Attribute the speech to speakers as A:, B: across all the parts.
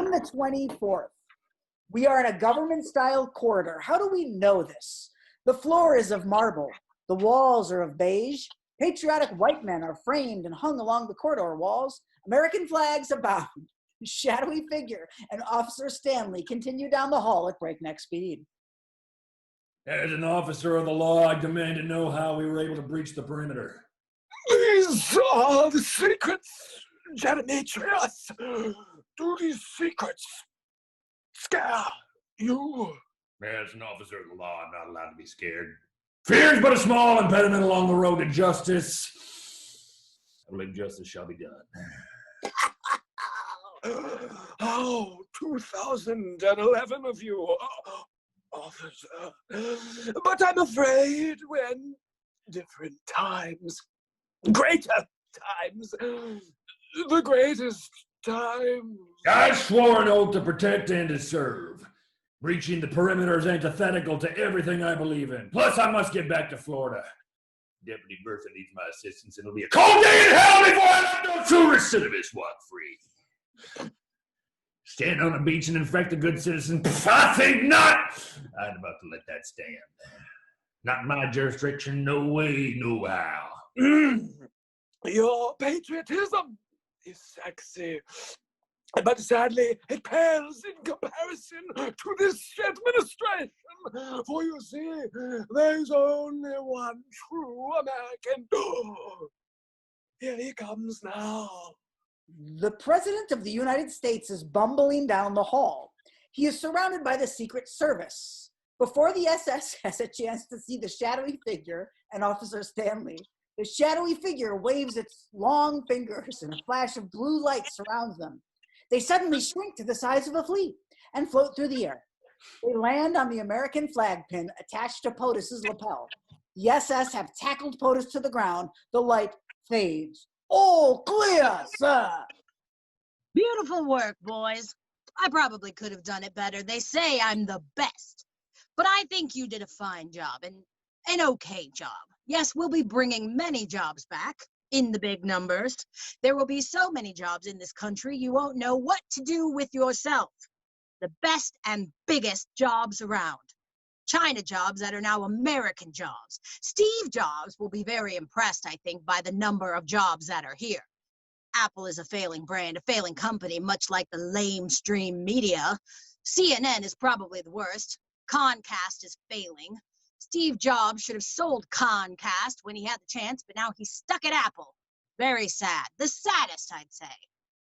A: On the 24th, we are in a government-style corridor. How do we know this? The floor is of marble. The walls are of beige. Patriotic white men are framed and hung along the corridor walls. American flags abound. Shadowy figure and Officer Stanley continue down the hall at breakneck speed.
B: As an officer of the law, I demand to know how we were able to breach the perimeter.
C: These are the secrets, Demetrius. Do these secrets scare you?
B: As an officer of the law, I'm not allowed to be scared. Fear is but a small impediment along the road to justice. I believe justice shall be done.
C: Oh, 2011 of you, officer. But I'm afraid when different times, greater times, the greatest times.
B: I swore an oath to protect and to serve. Breaching the perimeter is antithetical to everything I believe in. Plus, I must get back to Florida. Deputy Bertha needs my assistance, and it'll be a cold day in hell before I let no true recidivist walk free. Stand on the beach and infect a good citizen? I think not! I'm about to let that stand. Not in my jurisdiction, no way, no how.
C: Your patriotism is sexy, but sadly it pales in comparison to this administration. For you see, there's only one true American. Here he comes now.
A: The President of the United States is bumbling down the hall. He is surrounded by the Secret Service. Before the SS has a chance to see the shadowy figure and Officer Stanley, the shadowy figure waves its long fingers and a flash of blue light surrounds them. They suddenly shrink to the size of a flea and float through the air. They land on the American flag pin attached to POTUS's lapel. The SS have tackled POTUS to the ground. The light fades. All clear, sir.
D: Beautiful work, boys. I probably could have done it better. They say I'm the best. But I think you did a fine job, and an okay job. Yes, we'll be bringing many jobs back, in the big numbers. There will be so many jobs in this country, you won't know what to do with yourself. The best and biggest jobs around. China jobs that are now American jobs. Steve Jobs will be very impressed, I think, by the number of jobs that are here. Apple is a failing brand, a failing company, much like the lamestream media. CNN is probably the worst. Comcast is failing. Steve Jobs should have sold Comcast when he had the chance, but now he's stuck at Apple. Very sad. The saddest, I'd say.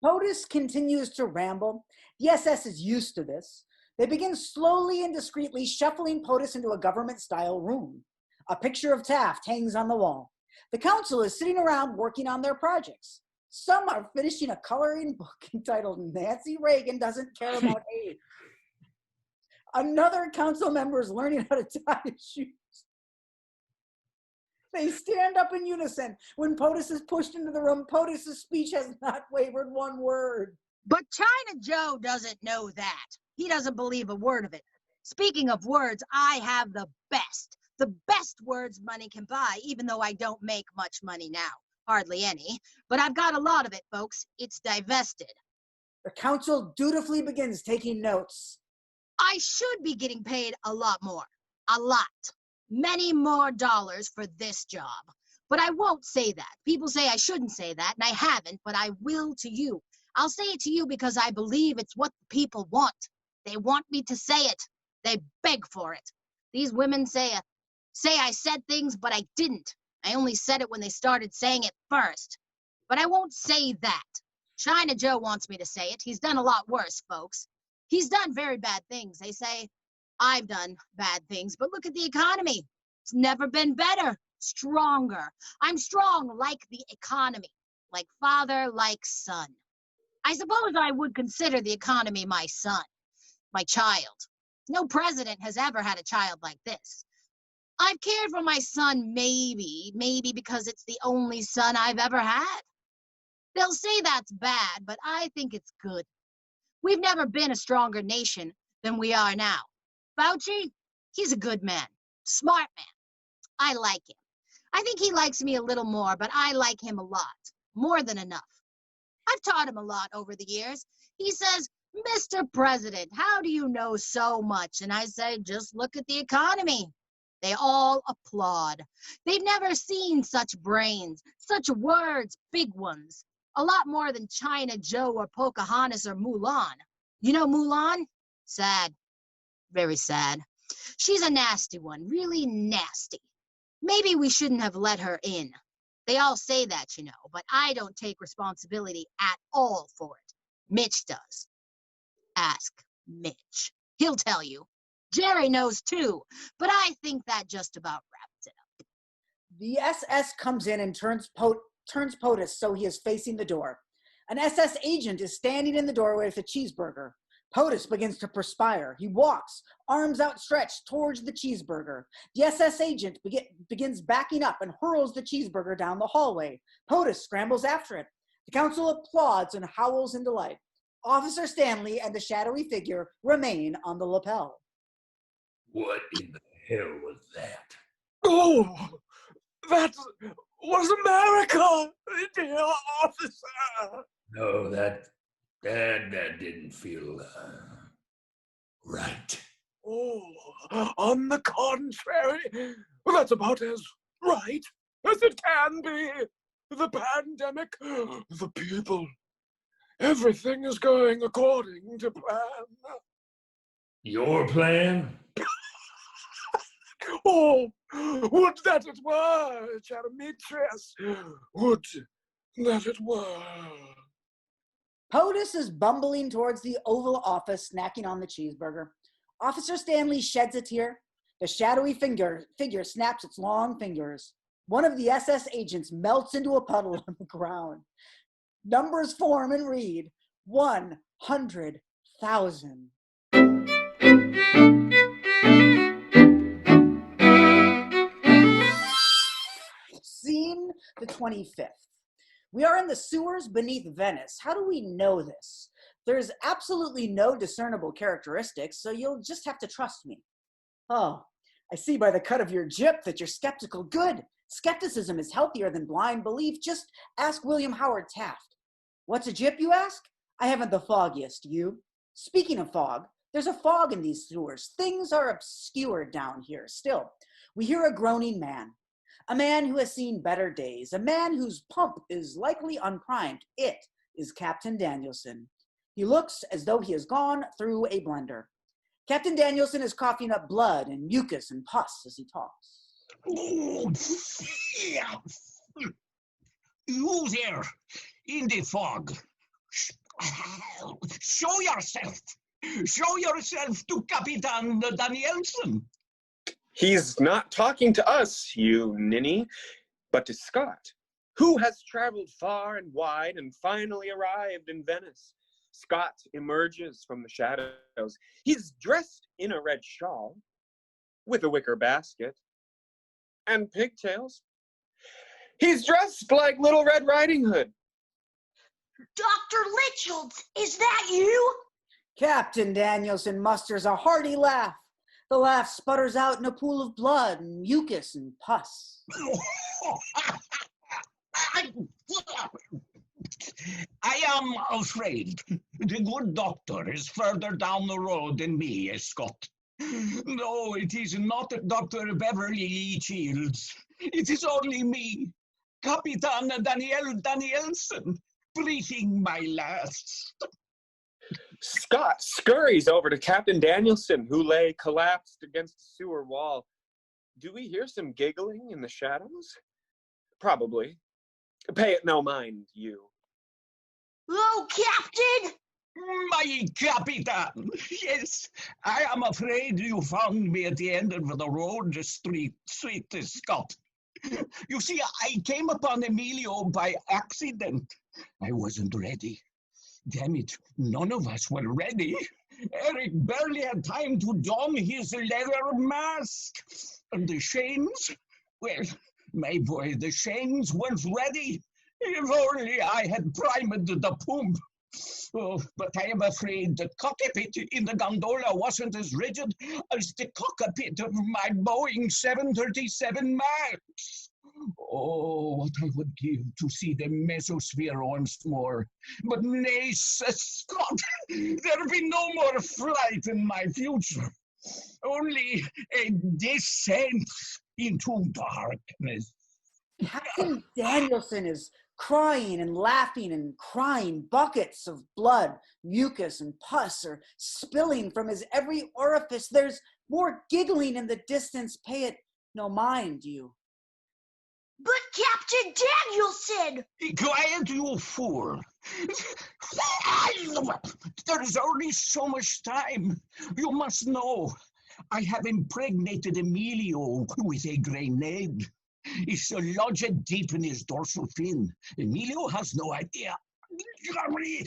A: POTUS continues to ramble. The SS is used to this. They begin slowly and discreetly shuffling POTUS into a government-style room. A picture of Taft hangs on the wall. The council is sitting around working on their projects. Some are finishing a coloring book entitled Nancy Reagan Doesn't Care About AIDS. Another council member is learning how to tie his shoes. They stand up in unison. When POTUS is pushed into the room, POTUS's speech has not wavered one word.
D: But China Joe doesn't know that. He doesn't believe a word of it. Speaking of words, I have the best words money can buy, even though I don't make much money now. Hardly any. But I've got a lot of it, folks. It's divested.
A: The council dutifully begins taking notes.
D: I should be getting paid a lot more. A lot. Many more dollars for this job. But I won't say that. People say I shouldn't say that, and I haven't, but I will to you. I'll say it to you because I believe it's what the people want. They want me to say it. They beg for it. These women say I said things, but I didn't. I only said it when they started saying it first. But I won't say that. China Joe wants me to say it. He's done a lot worse, folks. He's done very bad things. They say I've done bad things, but look at the economy. It's never been better, stronger. I'm strong like the economy, like father, like son. I suppose I would consider the economy my son, my child. No president has ever had a child like this. I've cared for my son maybe because it's the only son I've ever had. They'll say that's bad, but I think it's good. We've never been a stronger nation than we are now. Fauci, he's a good man, smart man. I like him. I think he likes me a little more, but I like him a lot, more than enough. I've taught him a lot over the years. He says, Mr. President, how do you know so much? And I say, just look at the economy. They all applaud. They've never seen such brains, such words, big ones. A lot more than China Joe or Pocahontas or Mulan. You know Mulan? Sad. Very sad. She's a nasty one, really nasty. Maybe we shouldn't have let her in. They all say that, you know, but I don't take responsibility at all for it. Mitch does. Ask Mitch. He'll tell you. Jerry knows too, but I think that just about wraps it up.
A: The SS comes in and turns POTUS so he is facing the door. An SS agent is standing in the doorway with a cheeseburger. POTUS begins to perspire. He walks, arms outstretched, towards the cheeseburger. The SS agent begins backing up and hurls the cheeseburger down the hallway. POTUS scrambles after it. The council applauds and howls in delight. Officer Stanley and the shadowy figure remain on the lapel.
B: What in the hell was that?
C: Oh, that was America, dear officer.
B: No, that didn't feel right.
C: Oh, on the contrary, that's about as right as it can be. The pandemic, the people, everything is going according to plan.
B: Your plan?
C: Oh, would that it were, Charamitris. Would that it were.
A: POTUS is bumbling towards the Oval Office, snacking on the cheeseburger. Officer Stanley sheds a tear. The shadowy figure snaps its long fingers. One of the SS agents melts into a puddle on the ground. Numbers form and read 100,000. Scene the 25th. We are in the sewers beneath Venice. How do we know this? There's absolutely no discernible characteristics, so you'll just have to trust me. Oh, I see by the cut of your jip that you're skeptical. Good. Skepticism is healthier than blind belief. Just ask William Howard Taft. What's a jip, you ask? I haven't the foggiest, you. Speaking of fog, there's a fog in these sewers. Things are obscured down here. Still, we hear a groaning man. A man who has seen better days. A man whose pump is likely unprimed. It is Captain Danielson. He looks as though he has gone through a blender. Captain Danielson is coughing up blood and mucus and pus as he talks.
E: Oh, you there in the fog. Show yourself. Show yourself to Capitan Danielson.
F: He's not talking to us, you ninny, but to Scott, who has traveled far and wide and finally arrived in Venice. Scott emerges from the shadows. He's dressed in a red shawl with a wicker basket and pigtails. He's dressed like Little Red Riding Hood.
G: Dr. Litchfields, is that you?
A: Captain Danielson musters a hearty laugh. The laugh sputters out in a pool of blood and mucus and pus.
E: I am afraid the good doctor is further down the road than me, Scott. No, it is not Dr. Beverly Lee Shields. It is only me, Capitan Danielson, breathing my last.
F: Scott scurries over to Captain Danielson, who lay collapsed against the sewer wall. Do we hear some giggling in the shadows? Probably. Pay it no mind, you.
G: Oh, Captain!
E: My Capitan! Yes, I am afraid you found me at the end of the road, sweet Scott. You see, I came upon Emilio by accident. I wasn't ready. Damn it, none of us were ready. Eric barely had time to don his leather mask. And the chains? Well, my boy, the chains weren't ready. If only I had primed the pump. Oh, but I am afraid the cockpit in the gondola wasn't as rigid as the cockpit of my Boeing 737 MAX. Oh, what I would give to see the mesosphere once more. But nay, Sir Scott, there'll be no more flight in my future. Only a descent into darkness.
A: Captain Danielson is crying and laughing and crying. Buckets of blood, mucus, and pus are spilling from his every orifice. There's more giggling in the distance. Pay it no mind, you.
G: But Captain Danielson!
E: Quiet, you fool. There's only so much time. You must know. I have impregnated Emilio with a grenade. It's lodged deep in his dorsal fin. Emilio has no idea.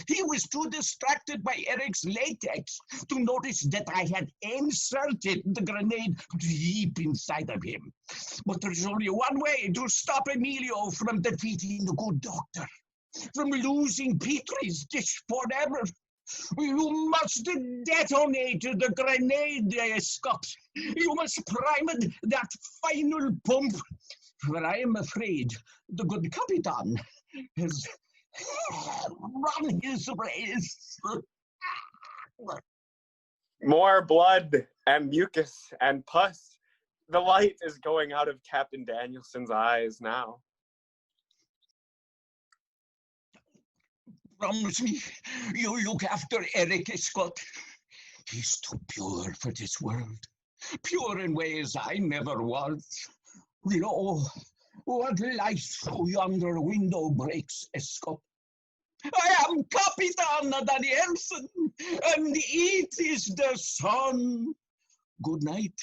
E: He was too distracted by Eric's latex to notice that I had inserted the grenade deep inside of him. But there's only one way to stop Emilio from defeating the good doctor, from losing Petrie's dish forever. You must detonate the grenade, Scott. You must prime that final pump. For I am afraid the good Capitan has run his race.
F: More blood and mucus and pus. The light is going out of Captain Danielson's eyes now.
E: Promise me you look after Eric, Scott. He's too pure for this world. Pure in ways I never was. You know what lies through yonder window breaks, Scott. I am Capitan Danielson, and it is the sun. Good night,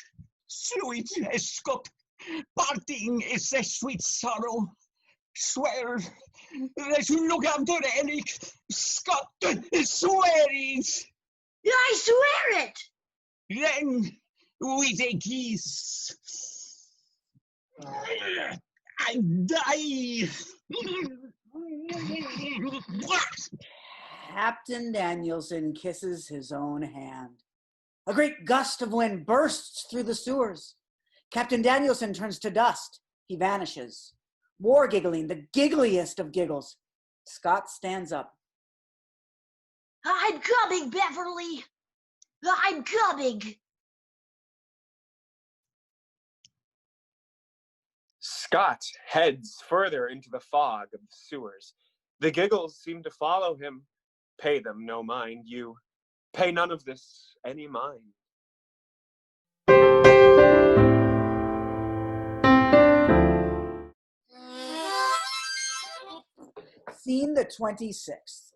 E: sweet Scott. Parting is a sweet sorrow. Swear that you look after Eric, Scott. Swear it.
G: I swear it!
E: Then, with a kiss, I die.
A: Captain Danielson kisses his own hand. A great gust of wind bursts through the sewers. Captain Danielson turns to dust. He vanishes. More giggling, the giggliest of giggles. Scott stands up.
G: I'm coming, Beverly! I'm coming!
F: Scott heads further into the fog of the sewers. The giggles seem to follow him. Pay them no mind, you. Pay none of this any mind.
A: Scene the 26th.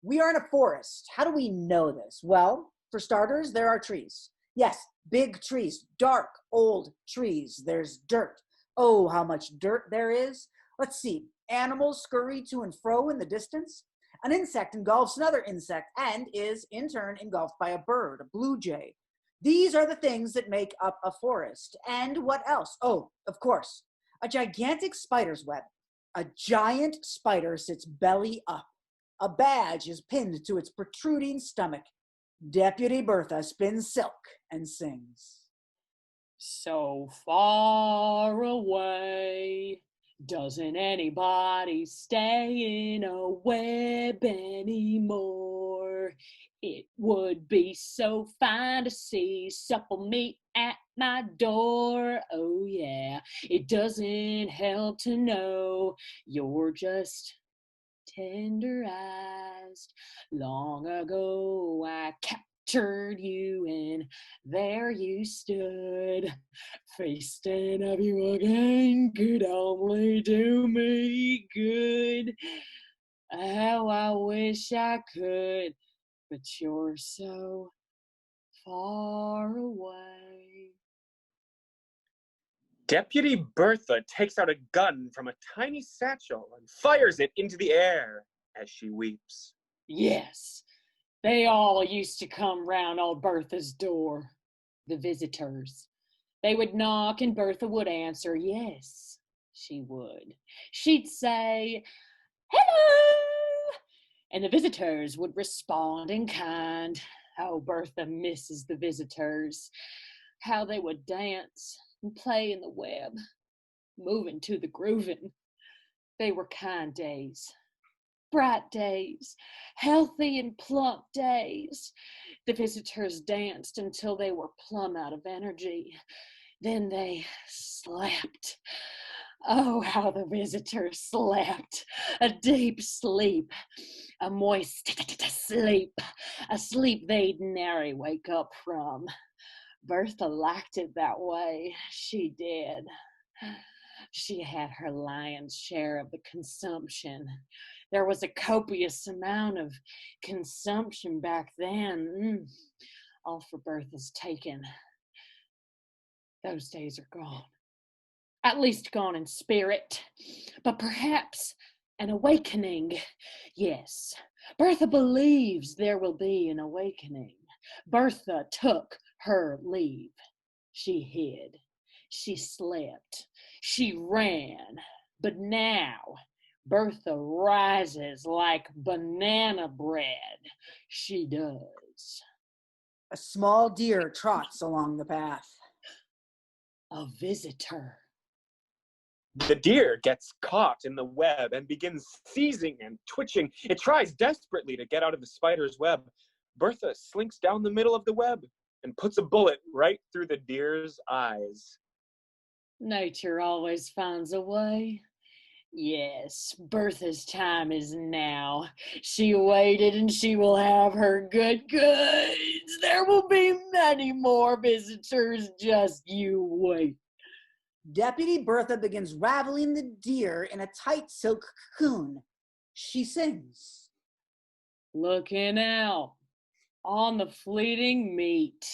A: We are in a forest. How do we know this? Well, for starters, there are trees. Yes, big trees, dark, old trees. There's dirt. Oh, how much dirt there is. Let's see. Animals scurry to and fro in the distance. An insect engulfs another insect and is, in turn, engulfed by a bird, a blue jay. These are the things that make up a forest. And what else? Oh, of course, a gigantic spider's web. A giant spider sits belly up. A badge is pinned to its protruding stomach. Deputy Bertha spins silk and sings.
H: So far away, doesn't anybody stay in a web anymore? It would be so fine to see supple meat at my door. Oh yeah, it doesn't help to know you're just tenderized. Long ago I captured you and there you stood. Feasting of you again could only do me good. How I wish I could, but you're so far away.
F: Deputy Bertha takes out a gun from a tiny satchel and fires it into the air as she weeps.
H: Yes, they all used to come round old Bertha's door, the visitors. They would knock and Bertha would answer, yes, she would. She'd say, hello, and the visitors would respond in kind. Oh, Bertha misses the visitors. How they would dance and play in the web. moving to the grooving. They were kind days, bright days, healthy and plump days. The visitors danced until they were plumb out of energy. Then they slept. Oh, how the visitors slept. A deep sleep, a moist sleep, a sleep they'd nary wake up from. Bertha liked it that way. She did. She had her lion's share of the consumption. There was a copious amount of consumption back then. All for Bertha's taking. Those days are gone. At least gone in spirit. But perhaps an awakening. Yes, Bertha believes there will be an awakening. Bertha took her leave. She hid. She slept. She ran. But now, Bertha rises like banana bread. She does.
A: A small deer trots along the path.
H: A visitor.
F: The deer gets caught in the web and begins seizing and twitching. It tries desperately to get out of the spider's web. Bertha slinks down the middle of the web and puts a bullet right through the deer's eyes.
H: Nature always finds a way. Yes, Bertha's time is now. She waited and she will have her good goods. There will be many more visitors, just you wait.
A: Deputy Bertha begins raveling the deer in a tight silk cocoon. She sings.
H: Looking out on the fleeting meat.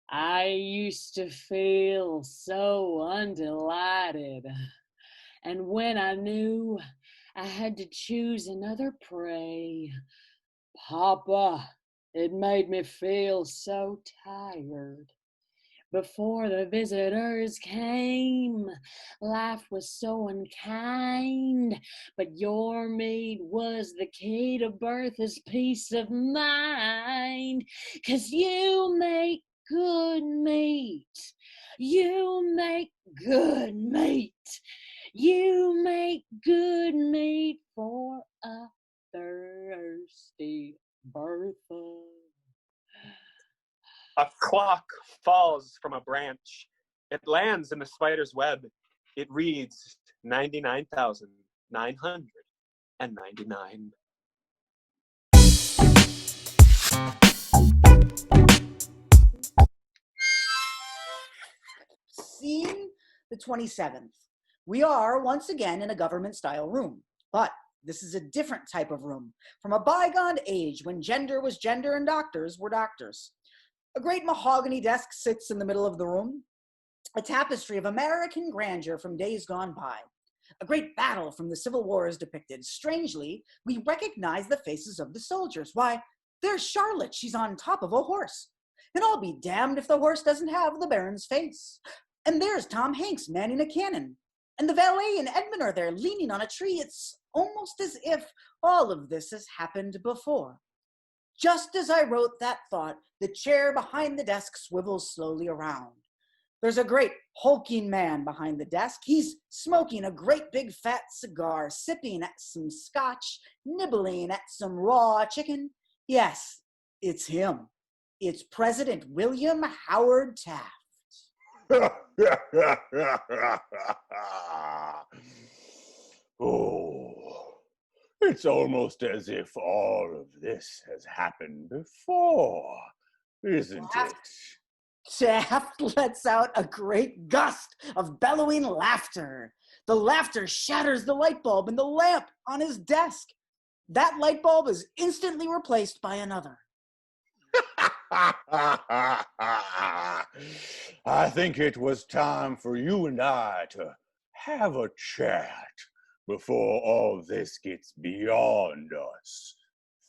H: I used to feel so undelighted. And when I knew I had to choose another prey, Papa, it made me feel so tired. Before the visitors came, life was so unkind, but your meat was the key to Bertha's peace of mind. 'Cause you make good meat. You make good meat. You make good meat for a thirsty Bertha.
F: A clock falls from a branch. It lands in the spider's web. It reads 99,999.
A: Scene the 27th. We are once again in a government-style room, but this is a different type of room, from a bygone age when gender was gender and doctors were doctors. A great mahogany desk sits in the middle of the room, a tapestry of American grandeur from days gone by. A great battle from the Civil War is depicted. Strangely, we recognize the faces of the soldiers. Why, there's Charlotte. She's on top of a horse. And I'll be damned if the horse doesn't have the Baron's face. And there's Tom Hanks manning a cannon. And the valet and Edmund are there leaning on a tree. It's almost as if all of this has happened before. Just as I wrote that thought, the chair behind the desk swivels slowly around. There's a great hulking man behind the desk. He's smoking a great big fat cigar, sipping at some scotch, nibbling at some raw chicken. Yes, it's him. It's President William Howard Taft.
I: Oh, it's almost as if all of this has happened before, isn't it?
A: Taft lets out a great gust of bellowing laughter. The laughter shatters the light bulb in the lamp on his desk. That light bulb is instantly replaced by another.
I: I think it was time for you and I to have a chat before all this gets beyond us.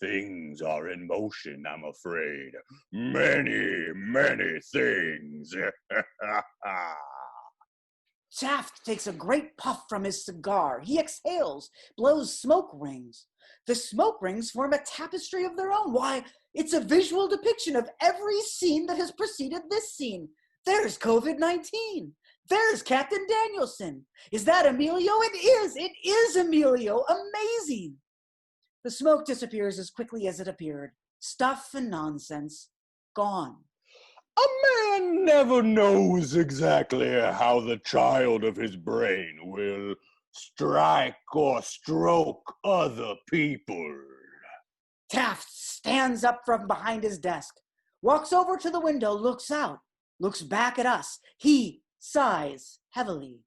I: Things are in motion, I'm afraid. Many, many things.
A: Taft takes a great puff from his cigar. He exhales, blows smoke rings. The smoke rings form a tapestry of their own. Why, it's a visual depiction of every scene that has preceded this scene. There's COVID-19. There's Captain Danielson. Is that Emilio? It is Emilio. Amazing. The smoke disappears as quickly as it appeared. Stuff and nonsense. Gone.
I: A man never knows exactly how the child of his brain will strike or stroke other people.
A: Taft stands up from behind his desk, walks over to the window, looks out, looks back at us. He sighs heavily.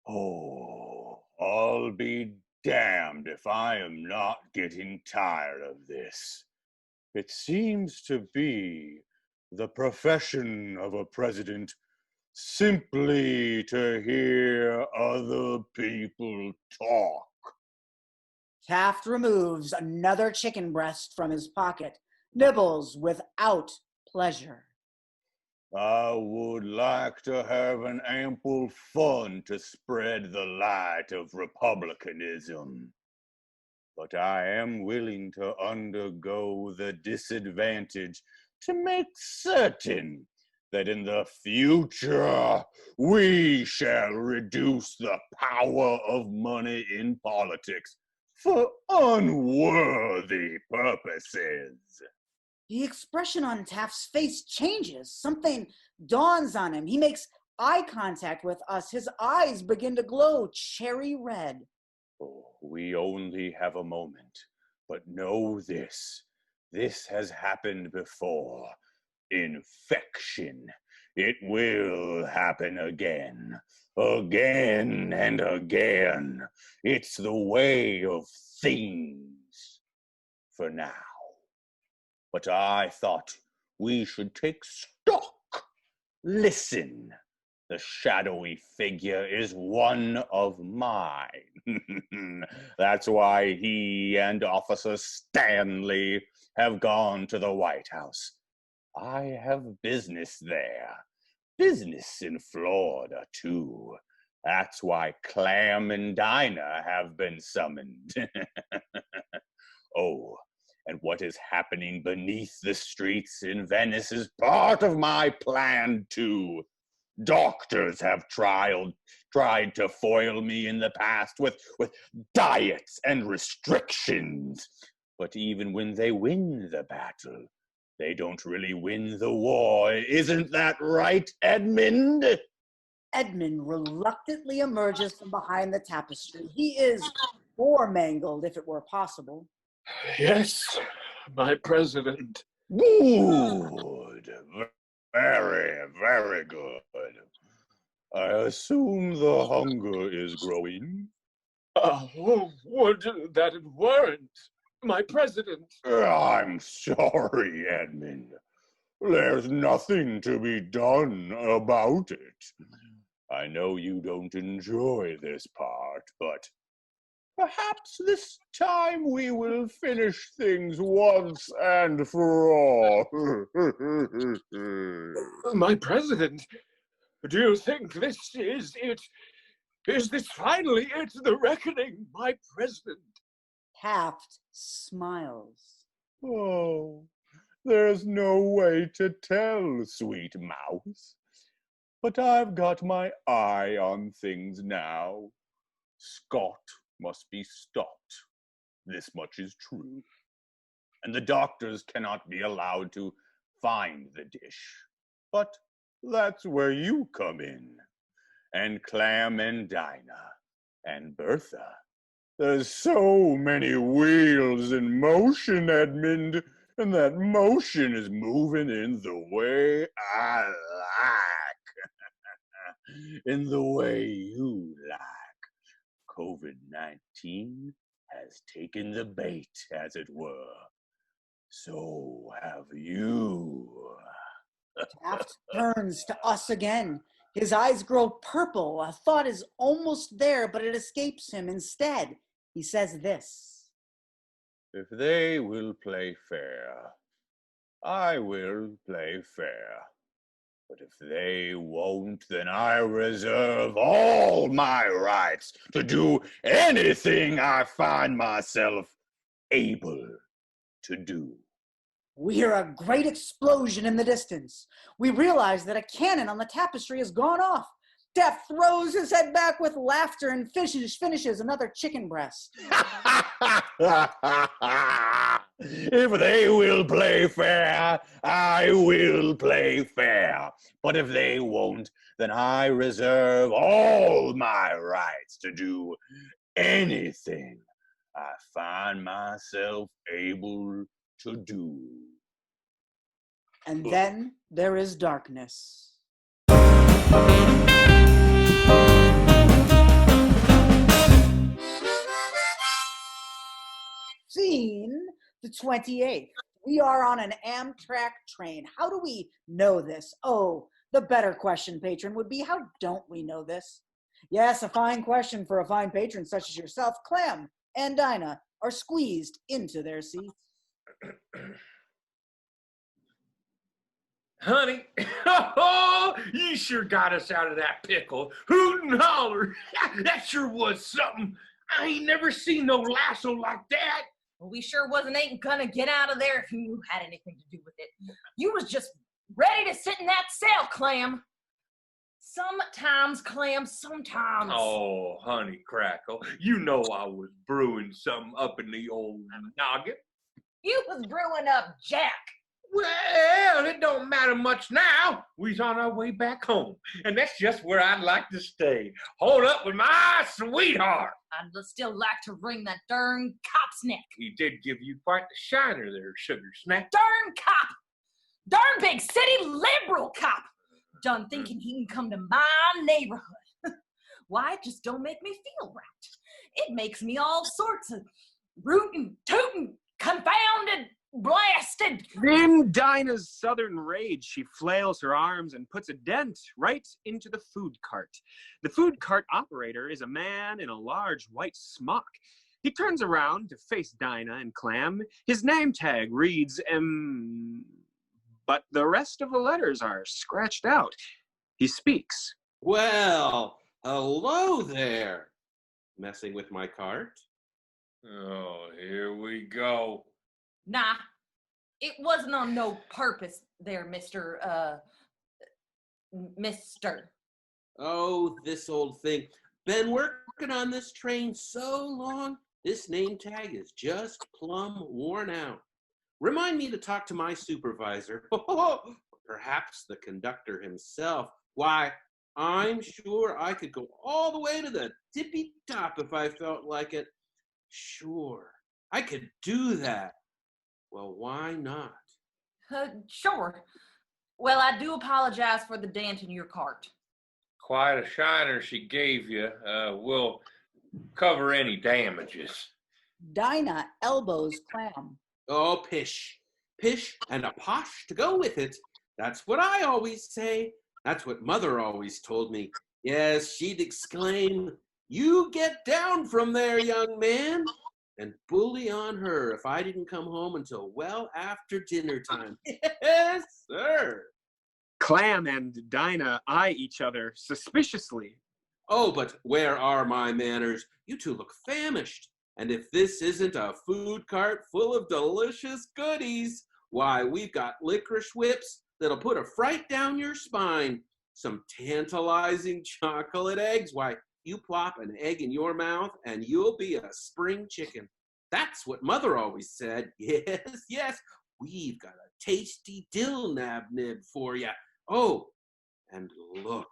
I: Oh, I'll be damned if I am not getting tired of this. It seems to be the profession of a president simply to hear other people talk.
A: Taft removes another chicken breast from his pocket, nibbles without pleasure.
I: I would like to have an ample fund to spread the light of republicanism, but I am willing to undergo the disadvantage to make certain that in the future we shall reduce the power of money in politics for unworthy purposes.
A: The expression on Taft's face changes. Something dawns on him. He makes eye contact with us. His eyes begin to glow cherry red.
I: Oh, we only have a moment, but know this. This has happened before. Infection. It will happen again. Again and again. It's the way of things. For now. But I thought we should take stock. Listen, the shadowy figure is one of mine. That's why he and Officer Stanley have gone to the White House. I have business there. Business in Florida, too. That's why Clam and Dinah have been summoned. Oh, and what is happening beneath the streets in Venice is part of my plan, too. Doctors have tried to foil me in the past with diets and restrictions. But even when they win the battle, they don't really win the war. Isn't that right, Edmund?
A: Edmund reluctantly emerges from behind the tapestry. He is more mangled, if it were possible.
C: Yes, my president.
I: Good. Very, very good. I assume the hunger is growing.
C: Would that it weren't, my president.
I: I'm sorry, Edmund. There's nothing to be done about it. I know you don't enjoy this part, but perhaps this time we will finish things once and for all.
C: My president, do you think this is it? Is this finally it, the reckoning, my president?
A: Taft smiles.
I: Oh, there's no way to tell, sweet mouse. But I've got my eye on things now. Scott must be stopped. This much is true. And the doctors cannot be allowed to find the dish. But that's where you come in. And Clam and Dinah and Bertha. There's so many wheels in motion, Edmund, and that motion is moving in the way I like. In the way you like. COVID-19 has taken the bait, as it were. So have you.
A: Taft turns to us again. His eyes grow purple. A thought is almost there, but it escapes him. Instead, he says this.
I: If they will play fair, I will play fair. But if they won't, then I reserve all my rights to do anything I find myself able to do.
A: We hear a great explosion in the distance. We realize that a cannon on the tapestry has gone off. Death throws his head back with laughter and finishes another chicken breast.
I: If they will play fair, I will play fair. But if they won't, then I reserve all my rights to do anything I find myself able to do.
A: And then there is darkness. Scene the 28th. We are on an Amtrak train. How do we know this? Oh, the better question, patron, would be how don't we know this? Yes, a fine question for a fine patron such as yourself. Clem and Dinah are squeezed into their seats.
B: Honey, you sure got us out of that pickle. Hoot and holler. That sure was something. I ain't never seen no lasso like that.
G: Well, we sure ain't gonna get out of there if you had anything to do with it. You was just ready to sit in that cell, Clam. Sometimes, Clam, sometimes.
B: Oh, honey crackle, you know I was brewing something up in the old noggin.
G: You was brewing up Jack.
B: Well, it don't matter much now. We's on our way back home, and that's just where I'd like to stay. Hold up with my sweetheart.
G: I'd still like to wring that darn cop's neck.
B: He did give you quite the shiner there, Sugar Snack.
G: Darn cop! Darn big city liberal cop! Done thinking he can come to my neighborhood. Why, it just don't make me feel right. It makes me all sorts of rootin', tootin', confounded, blasted.
F: In Dinah's southern rage, she flails her arms and puts a dent right into the food cart. The food cart operator is a man in a large white smock. He turns around to face Dinah and Clam. His name tag reads M, but the rest of the letters are scratched out. He speaks.
J: Well, hello there. Messing with my cart?
B: Oh, here we go.
G: Nah, it wasn't on no purpose there, Mister.
J: Oh, this old thing. Been working on this train so long, this name tag is just plumb worn out. Remind me to talk to my supervisor. Perhaps the conductor himself. Why, I'm sure I could go all the way to the tippy top if I felt like it. Sure, I could do that. Well, why not?
G: Sure. Well, I do apologize for the dent in your cart.
B: Quite a shiner she gave you. We'll cover any damages.
A: Dinah elbows Clam.
J: Oh, pish. Pish and a posh to go with it. That's what I always say. That's what Mother always told me. Yes, she'd exclaim, "You get down from there, young man," and bully on her if I didn't come home until well after dinner time. Yes, sir.
F: Clam and Dinah eye each other suspiciously.
J: Oh, but where are my manners? You two look famished. And if this isn't a food cart full of delicious goodies, why, we've got licorice whips that'll put a fright down your spine. Some tantalizing chocolate eggs. Why, you plop an egg in your mouth and you'll be a spring chicken. That's what Mother always said. Yes, yes, we've got a tasty dill nab nib for you. Oh, and look,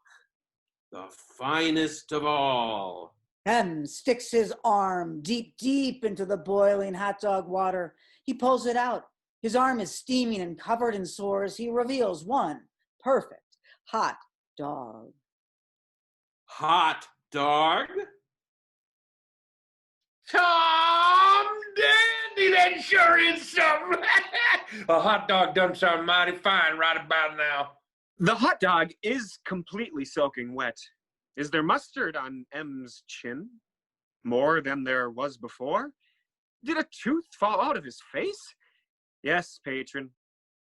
J: the finest of all.
A: M sticks his arm deep into the boiling hot dog water. He pulls it out. His arm is steaming and covered in sores. He reveals one perfect hot dog.
J: Hot dog?
B: Tom Dandy, that sure is something. A hot dog done sound mighty fine right about now.
F: The hot dog is completely soaking wet. Is there mustard on M's chin? More than there was before? Did a tooth fall out of his face? Yes, patron.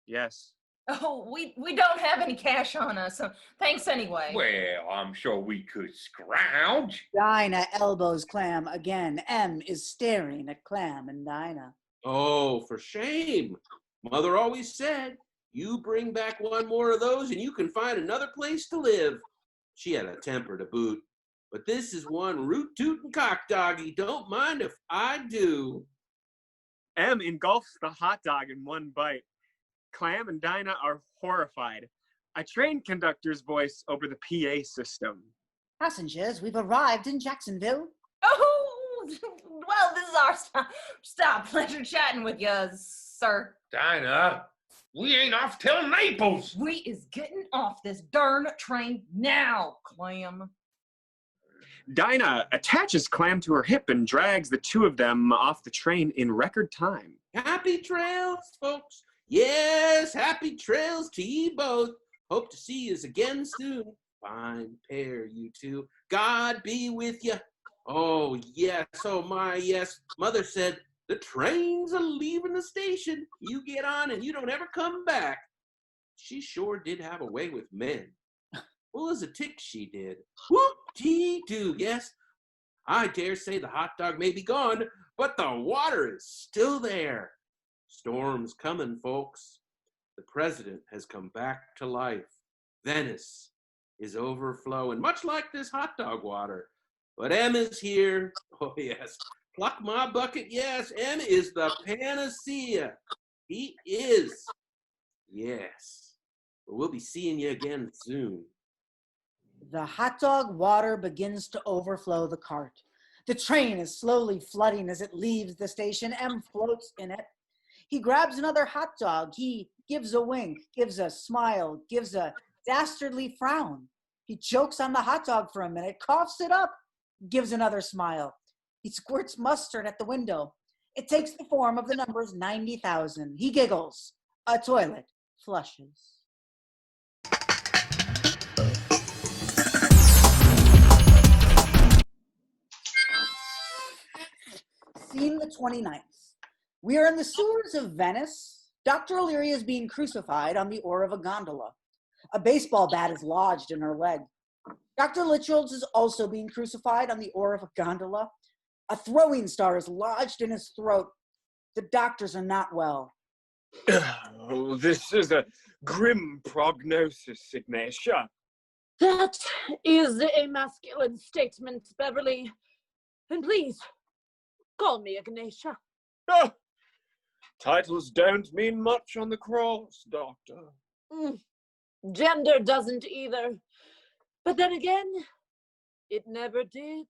F: Yes.
G: Oh, we don't have any cash on us, so thanks anyway.
B: Well, I'm sure we could scrounge.
A: Dinah elbows Clam again. M is staring at Clam and Dinah.
J: Oh, for shame. Mother always said, you bring back one more of those and you can find another place to live. She had a temper to boot. But this is one root-tootin' cock doggy. Don't mind if I do.
F: Em engulfs the hot dog in one bite. Clam and Dinah are horrified. A train conductor's voice over the PA system.
A: Passengers, we've arrived in Jacksonville.
G: Oh, well, this is our stop. Pleasure chatting with you, sir.
B: Dinah, we ain't off till Naples.
G: We is getting off this darn train now, Clam.
F: Dinah attaches Clam to her hip and drags the two of them off the train in record time.
J: Happy trails, folks. Yes, happy trails to ye both. Hope to see yous again soon. Fine pair, you two. God be with you. Oh, yes. Oh, my, yes. Mother said, the trains are leaving the station. You get on and you don't ever come back. She sure did have a way with men. Full as a tick, she did. Whoop-dee-doo, yes. I dare say the hot dog may be gone, but the water is still there. Storm's coming, folks. The president has come back to life. Venice is overflowing, much like this hot dog water. But Em is here. Oh, yes. Pluck my bucket, yes. Em is the panacea. He is. Yes. But we'll be seeing you again soon.
A: The hot dog water begins to overflow the cart. The train is slowly flooding as it leaves the station. Em floats in it. He grabs another hot dog. He gives a wink, gives a smile, gives a dastardly frown. He chokes on the hot dog for a minute, coughs it up, gives another smile. He squirts mustard at the window. It takes the form of the numbers 90,000. He giggles. A toilet flushes. Scene the 29th. We are in the sewers of Venice. Dr. O'Leary is being crucified on the oar of a gondola. A baseball bat is lodged in her leg. Dr. Litchfield is also being crucified on the oar of a gondola. A throwing star is lodged in his throat. The doctors are not well.
F: Oh, this is a grim prognosis, Ignatia.
K: That is a masculine statement, Beverly. And please, call me Ignatia.
F: Ah, titles don't mean much on the cross, Doctor.
K: Gender doesn't either. But then again, it never did.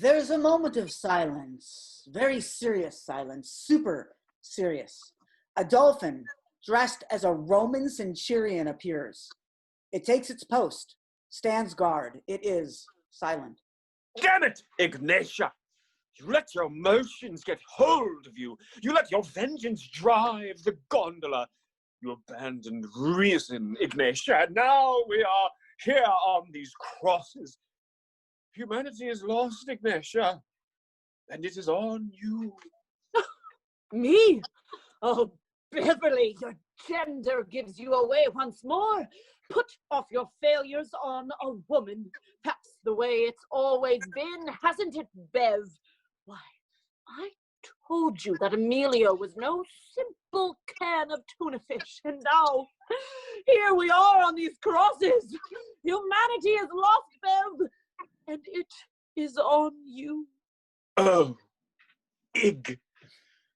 A: There's a moment of silence, very serious silence, super serious. A dolphin dressed as a Roman centurion appears. It takes its post, stands guard. It is silent.
F: Damn it, Ignatia! You let your emotions get hold of you. You let your vengeance drive the gondola. You abandoned reason, Ignatia. Now we are here on these crosses. Humanity is lost, Ignatia, and it is on you.
K: Me? Oh, Beverly, your gender gives you away once more. Put off your failures on a woman. That's the way it's always been, hasn't it, Bev? Why, I told you that Emilio was no simple can of tuna fish, and now here we are on these crosses. Humanity is lost, Bev, and it is on you.
F: Oh, Ig,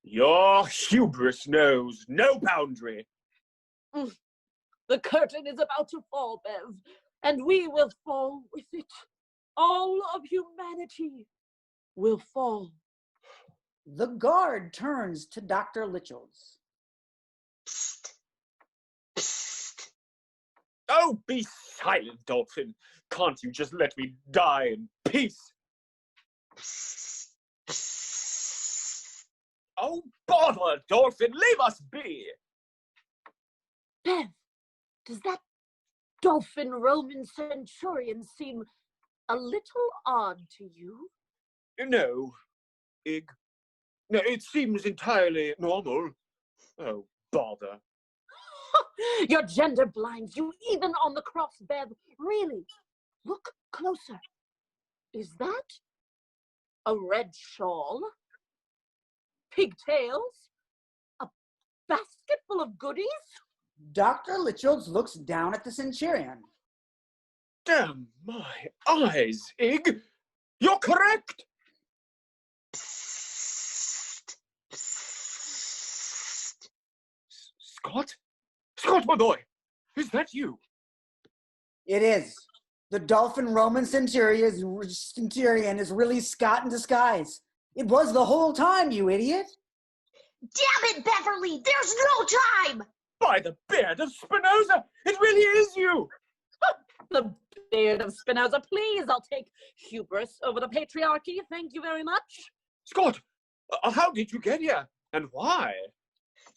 F: your hubris knows no boundary.
K: The curtain is about to fall, Bev, and we will fall with it. All of humanity will fall.
A: The guard turns to Dr. Litchfield.
K: Psst. Psst.
F: Oh, be silent, Dolphin. Can't you just let me die in peace?
K: Psst. Psst.
F: Oh, bother, Dolphin, leave us be.
K: Bev, does that dolphin Roman centurion seem a little odd to you?
F: No, Ig. No, it seems entirely normal. Oh, bother.
K: Your gender blinds you even on the cross, Bev. Really, look closer. Is that a red shawl? Pigtails? A basket full of goodies?
A: Dr. Litchfield looks down at the centurion.
C: Damn my eyes, Ig! You're correct!
D: Psst, psst.
C: Scott? Scott, my boy! Is that you?
A: It is. The Dolphin Roman Centurion is really Scott in disguise. It was the whole time, you idiot.
D: Damn it, Beverly! There's no time!
C: By the beard of Spinoza! It really is you!
K: The beard of Spinoza, please. I'll take hubris over the patriarchy. Thank you very much.
C: Scott, how did you get here? And why?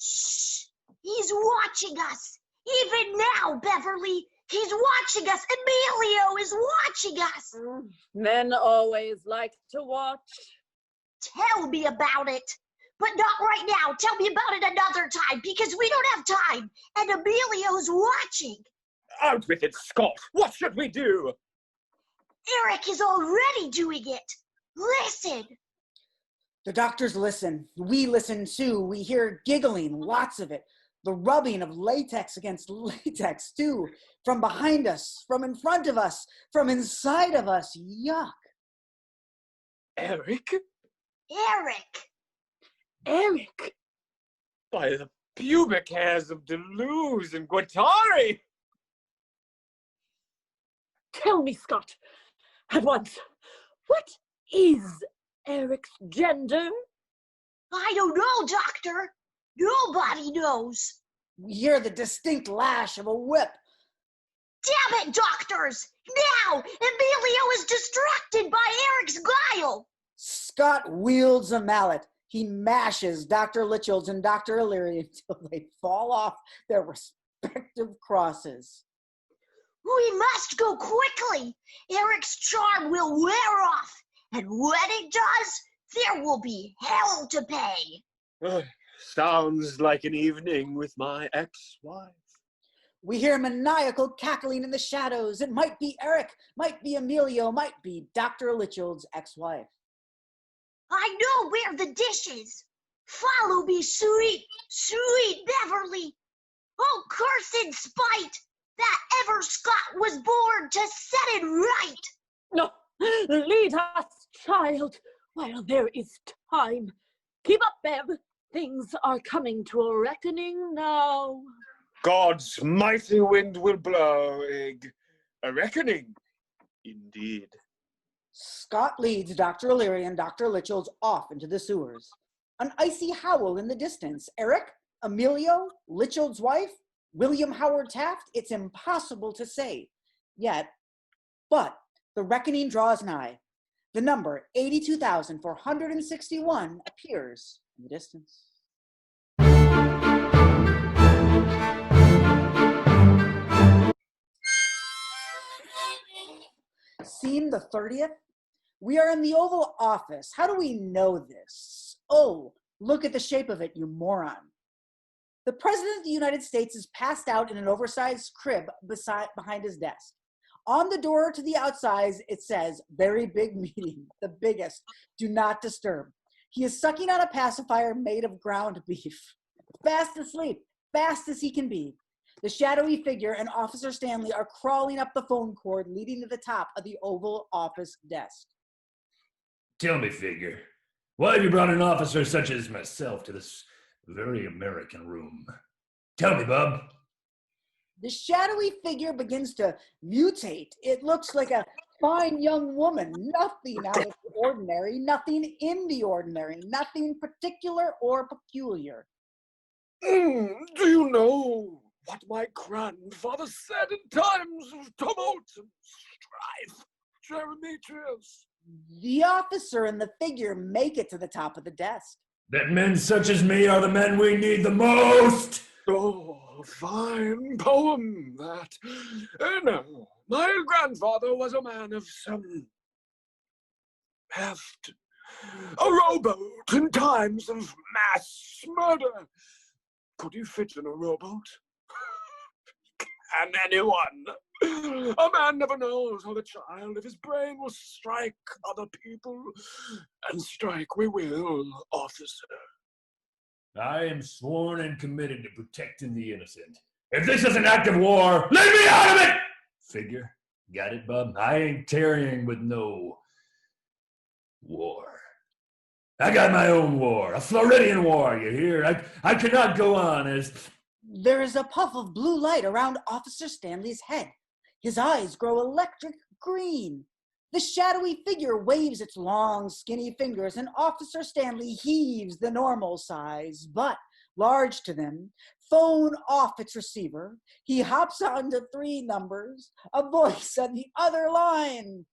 D: Shh! He's watching us! Even now, Beverly! He's watching us! Emilio is watching us!
K: Men always like to watch.
D: Tell me about it! But not right now. Tell me about it another time, because we don't have time, and Emilio's watching.
C: Out with it, Scott! What should we do?
D: Eric is already doing it. Listen.
A: The doctors listen. We listen too. We hear giggling, lots of it. The rubbing of latex against latex too. From behind us, from in front of us, from inside of us. Yuck.
C: Eric?
D: Eric.
K: Eric.
C: By the pubic hairs of Deleuze and Guattari!
K: Tell me, Scott, at once, what is Eric's gender?
D: I don't know, Doctor. Nobody knows.
A: We hear the distinct lash of a whip.
D: Damn it, doctors! Now! Emilio is distracted by Eric's guile!
A: Scott wields a mallet. He mashes Dr. Litchfield and Dr. O'Leary until they fall off their respective crosses.
D: We must go quickly! Eric's charm will wear off, and when it does, there will be hell to pay.
F: Sounds like an evening with my ex-wife.
A: We hear maniacal cackling in the shadows. It might be Eric, might be Emilio, might be Dr. Litchfield's ex-wife.
D: I know where the dish is. Follow me, sweet, sweet Beverly. Oh, cursed spite, that ever Scott was born to set it right.
K: No, lead us, child, while there is time. Keep up, Bev. Things are coming to a reckoning now.
C: God's mighty wind will blow, Ig. A reckoning, indeed.
A: Scott leads Dr. O'Leary and Dr. Litchfield off into the sewers. An icy howl in the distance. Eric, Emilio, Litchfield's wife, William Howard Taft, it's impossible to say yet. But the reckoning draws nigh. The number 82,461 appears in the distance. Scene the 30th. We are in the Oval Office. How do we know this? Oh, look at the shape of it, you moron. The President of the United States is passed out in an oversized crib behind his desk. On the door to the outside, it says, "Very big meeting, the biggest. Do not disturb." He is sucking on a pacifier made of ground beef. Fast asleep, fast as he can be. The shadowy figure and Officer Stanley are crawling up the phone cord leading to the top of the Oval Office desk.
B: Tell me, figure, why have you brought an officer such as myself to this very American room? Tell me, Bob.
A: The shadowy figure begins to mutate. It looks like a fine young woman, nothing out of the ordinary, nothing in the ordinary, nothing particular or peculiar.
C: Do you know what my grandfather said in times of tumult and strife, Jeremetrius?
A: The officer and the figure make it to the top of the desk.
B: That men such as me are the men we need the most.
C: Oh, fine poem, that. No, my grandfather was a man of some heft. A rowboat in times of mass murder. Could he fit in a rowboat? Can anyone? A man never knows how the child of his brain will strike other people. And strike we will, officer.
B: I am sworn and committed to protecting the innocent. If this is an act of war, let me out of it! Figure, Got it, bub? I ain't tarrying with no war. I got my own war, a Floridian war, you hear? I cannot go on as...
A: There is a puff of blue light around Officer Stanley's head. His eyes grow electric green. The shadowy figure waves its long, skinny fingers, and Officer Stanley heaves the normal size, but large to them, phone off its receiver. He hops onto 3 numbers, a voice on the other line.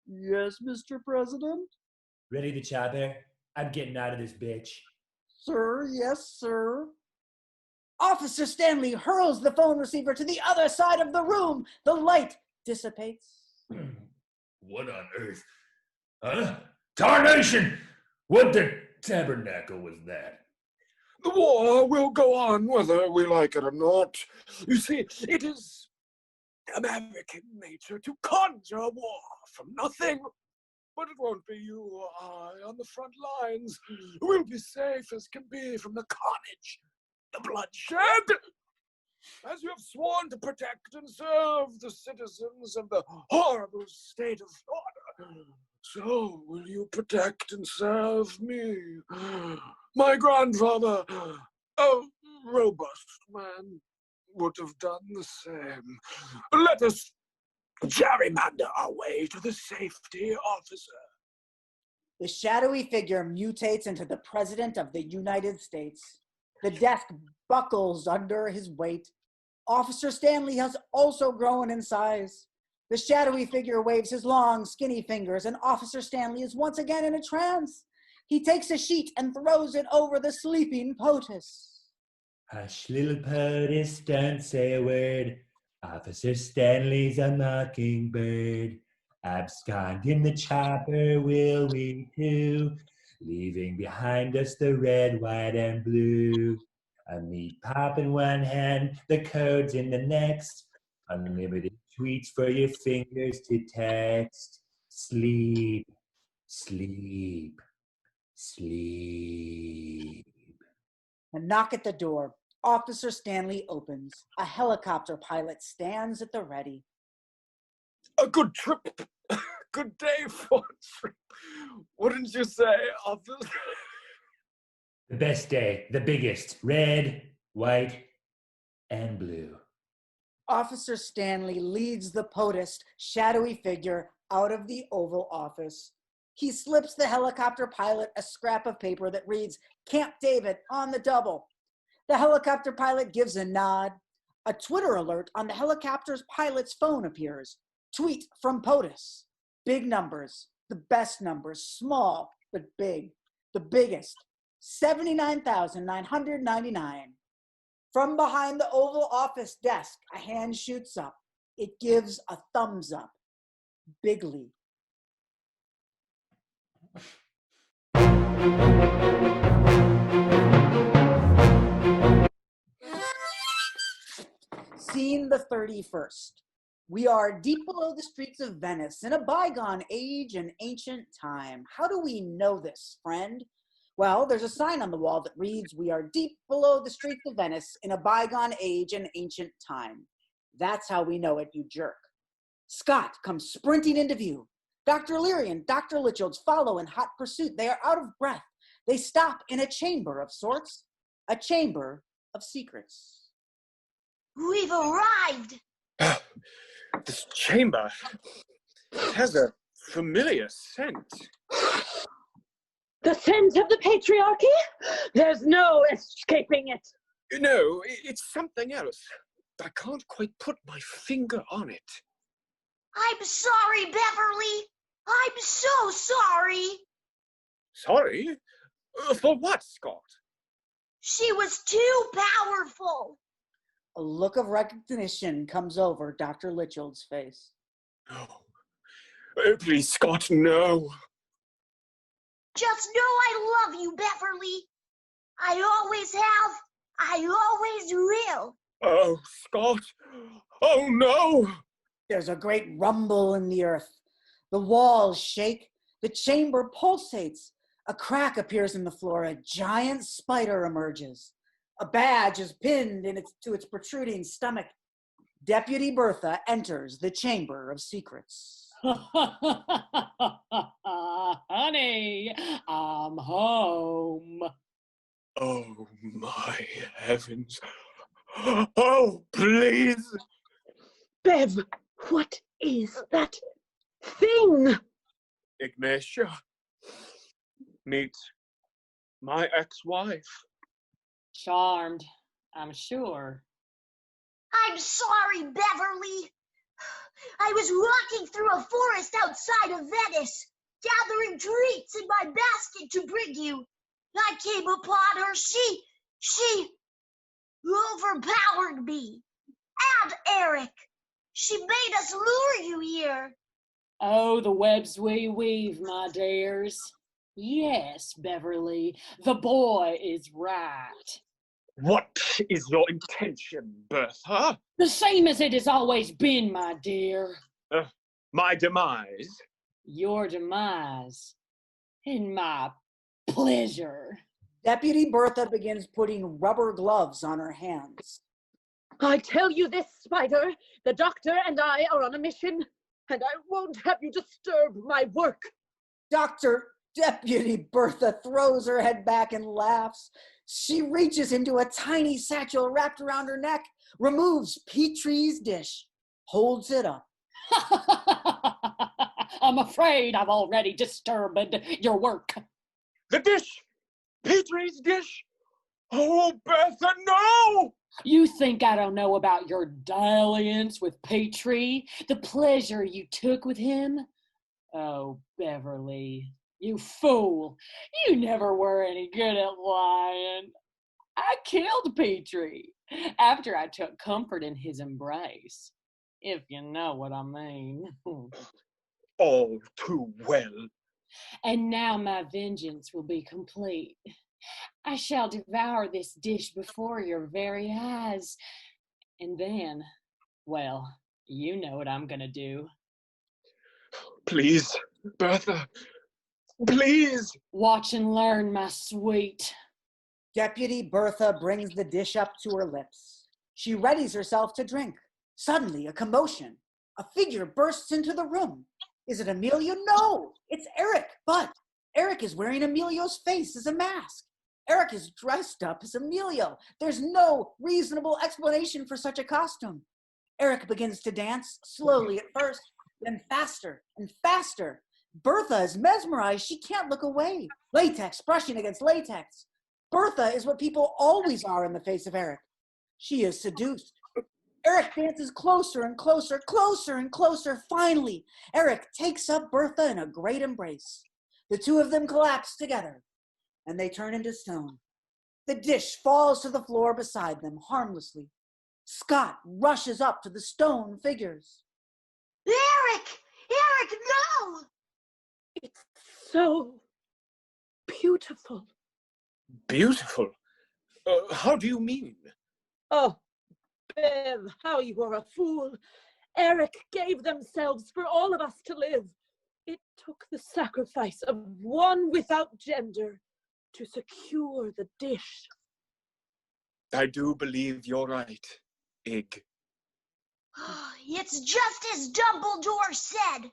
A: Yes, Mr. President?
B: Ready the chopper? I'm getting out of this bitch.
A: Sir, yes, sir. Officer Stanley hurls the phone receiver to the other side of the room. The light dissipates.
B: What on earth? Huh? Tarnation! What the tabernacle was that?
C: The war will go on whether we like it or not. You see, it is American nature to conjure war from nothing. But it won't be you or I on the front lines. We'll be safe as can be from the carnage, the bloodshed. As you have sworn to protect and serve the citizens of the horrible state of Florida, so will you protect and serve me. My grandfather, a robust man, would have done the same. Let us gerrymander our way to the safety, officer.
A: The shadowy figure mutates into the President of the United States. The desk buckles under his weight. Officer Stanley has also grown in size. The shadowy figure waves his long, skinny fingers, and Officer Stanley is once again in a trance. He takes a sheet and throws it over the sleeping POTUS.
B: Hush, little POTUS, don't say a word. Officer Stanley's a mockingbird. Abscond in the chopper will we too, leaving behind us the red, white, and blue. A meat pop in one hand, the codes in the next. Unlimited tweets for your fingers to text. Sleep, sleep, sleep.
A: A knock at the door. Officer Stanley opens. A helicopter pilot stands at the ready.
C: A good trip. Good day for a trip. Wouldn't you say, officer?
B: The best day, the biggest. Red, white, and blue.
A: Officer Stanley leads the POTUS shadowy figure out of the Oval Office. He slips the helicopter pilot a scrap of paper that reads, Camp David on the double. The helicopter pilot gives a nod. A Twitter alert on the helicopter's pilot's phone appears. Tweet from POTUS. Big numbers, the best numbers, small but big. The biggest, 79,999. From behind the Oval Office desk, a hand shoots up. It gives a thumbs up. Bigly. Scene the 31st. We are deep below the streets of Venice in a bygone age and ancient time. How do we know this, friend? Well, there's a sign on the wall that reads, we are deep below the streets of Venice in a bygone age and ancient time. That's how we know it, you jerk. Scott comes sprinting into view. Dr. Leary and Dr. Litchfield follow in hot pursuit. They are out of breath. They stop in a chamber of sorts, a chamber of secrets.
D: We've arrived.
F: This chamber has a familiar scent.
K: The scent of the patriarchy? There's no escaping it.
F: No, it's something else. I can't quite put my finger on it.
D: I'm sorry, Beverly. I'm so sorry.
F: Sorry? For what, Scott?
D: She was too powerful.
A: A look of recognition comes over Dr. Litchfield's face.
F: No. Oh, please, Scott, no.
D: Just know I love you, Beverly. I always have. I always will.
F: Oh, Scott. Oh, no.
A: There's a great rumble in the earth. The walls shake. The chamber pulsates. A crack appears in the floor. A giant spider emerges. A badge is pinned to its protruding stomach. Deputy Bertha enters the Chamber of Secrets.
H: Honey, I'm home.
C: Oh, my heavens. Oh, please.
K: Bev, what is that thing?
C: Ignatia, meet my ex-wife.
H: Charmed, I'm sure.
D: I'm sorry, Beverly. I was walking through a forest outside of Venice, gathering treats in my basket to bring you. I came upon her. She overpowered me. And Eric. She made us lure you here.
H: Oh, the webs we weave, my dears. Yes, Beverly, the boy is right.
C: What is your intention, Bertha?
H: The same as it has always been, my dear.
C: My demise?
H: Your demise. And my pleasure.
A: Deputy Bertha begins putting rubber gloves on her hands.
K: I tell you this, Spider, the doctor and I are on a mission, and I won't have you disturb my work.
A: Deputy Bertha throws her head back and laughs. She reaches into a tiny satchel wrapped around her neck, removes Petrie's dish, holds it up.
H: I'm afraid I've already disturbed your work.
C: The dish! Petrie's dish! Oh, Bertha, no!
H: You think I don't know about your dalliance with Petrie? The pleasure you took with him? Oh, Beverly, you fool. You never were any good at lying. I killed Petrie after I took comfort in his embrace, if you know what I mean.
C: All too well.
H: And now my vengeance will be complete. I shall devour this dish before your very eyes. And then, well, you know what I'm gonna do.
C: Please, Bertha, please.
H: Watch and learn, my sweet.
A: Deputy Bertha brings the dish up to her lips. She readies herself to drink. Suddenly, a commotion. A figure bursts into the room. Is it Emilio? No, it's Eric. But Eric is wearing Emilio's face as a mask. Eric is dressed up as Emilio. There's no reasonable explanation for such a costume. Eric begins to dance, slowly at first, then faster and faster. Bertha is mesmerized. She can't look away. Latex brushing against latex. Bertha is what people always are in the face of Eric. She is seduced. Eric dances closer and closer, closer and closer. Finally, Eric takes up Bertha in a great embrace. The two of them collapse together, and they turn into stone. The dish falls to the floor beside them harmlessly. Scott rushes up to the stone figures.
D: Eric! Eric, no!
K: It's so beautiful.
C: Beautiful? How do you mean?
K: Oh, Bev, how you are a fool. Eric gave themselves for all of us to live. It took the sacrifice of one without gender to secure the dish.
C: I do believe you're right, Ig.
D: It's just as Dumbledore said.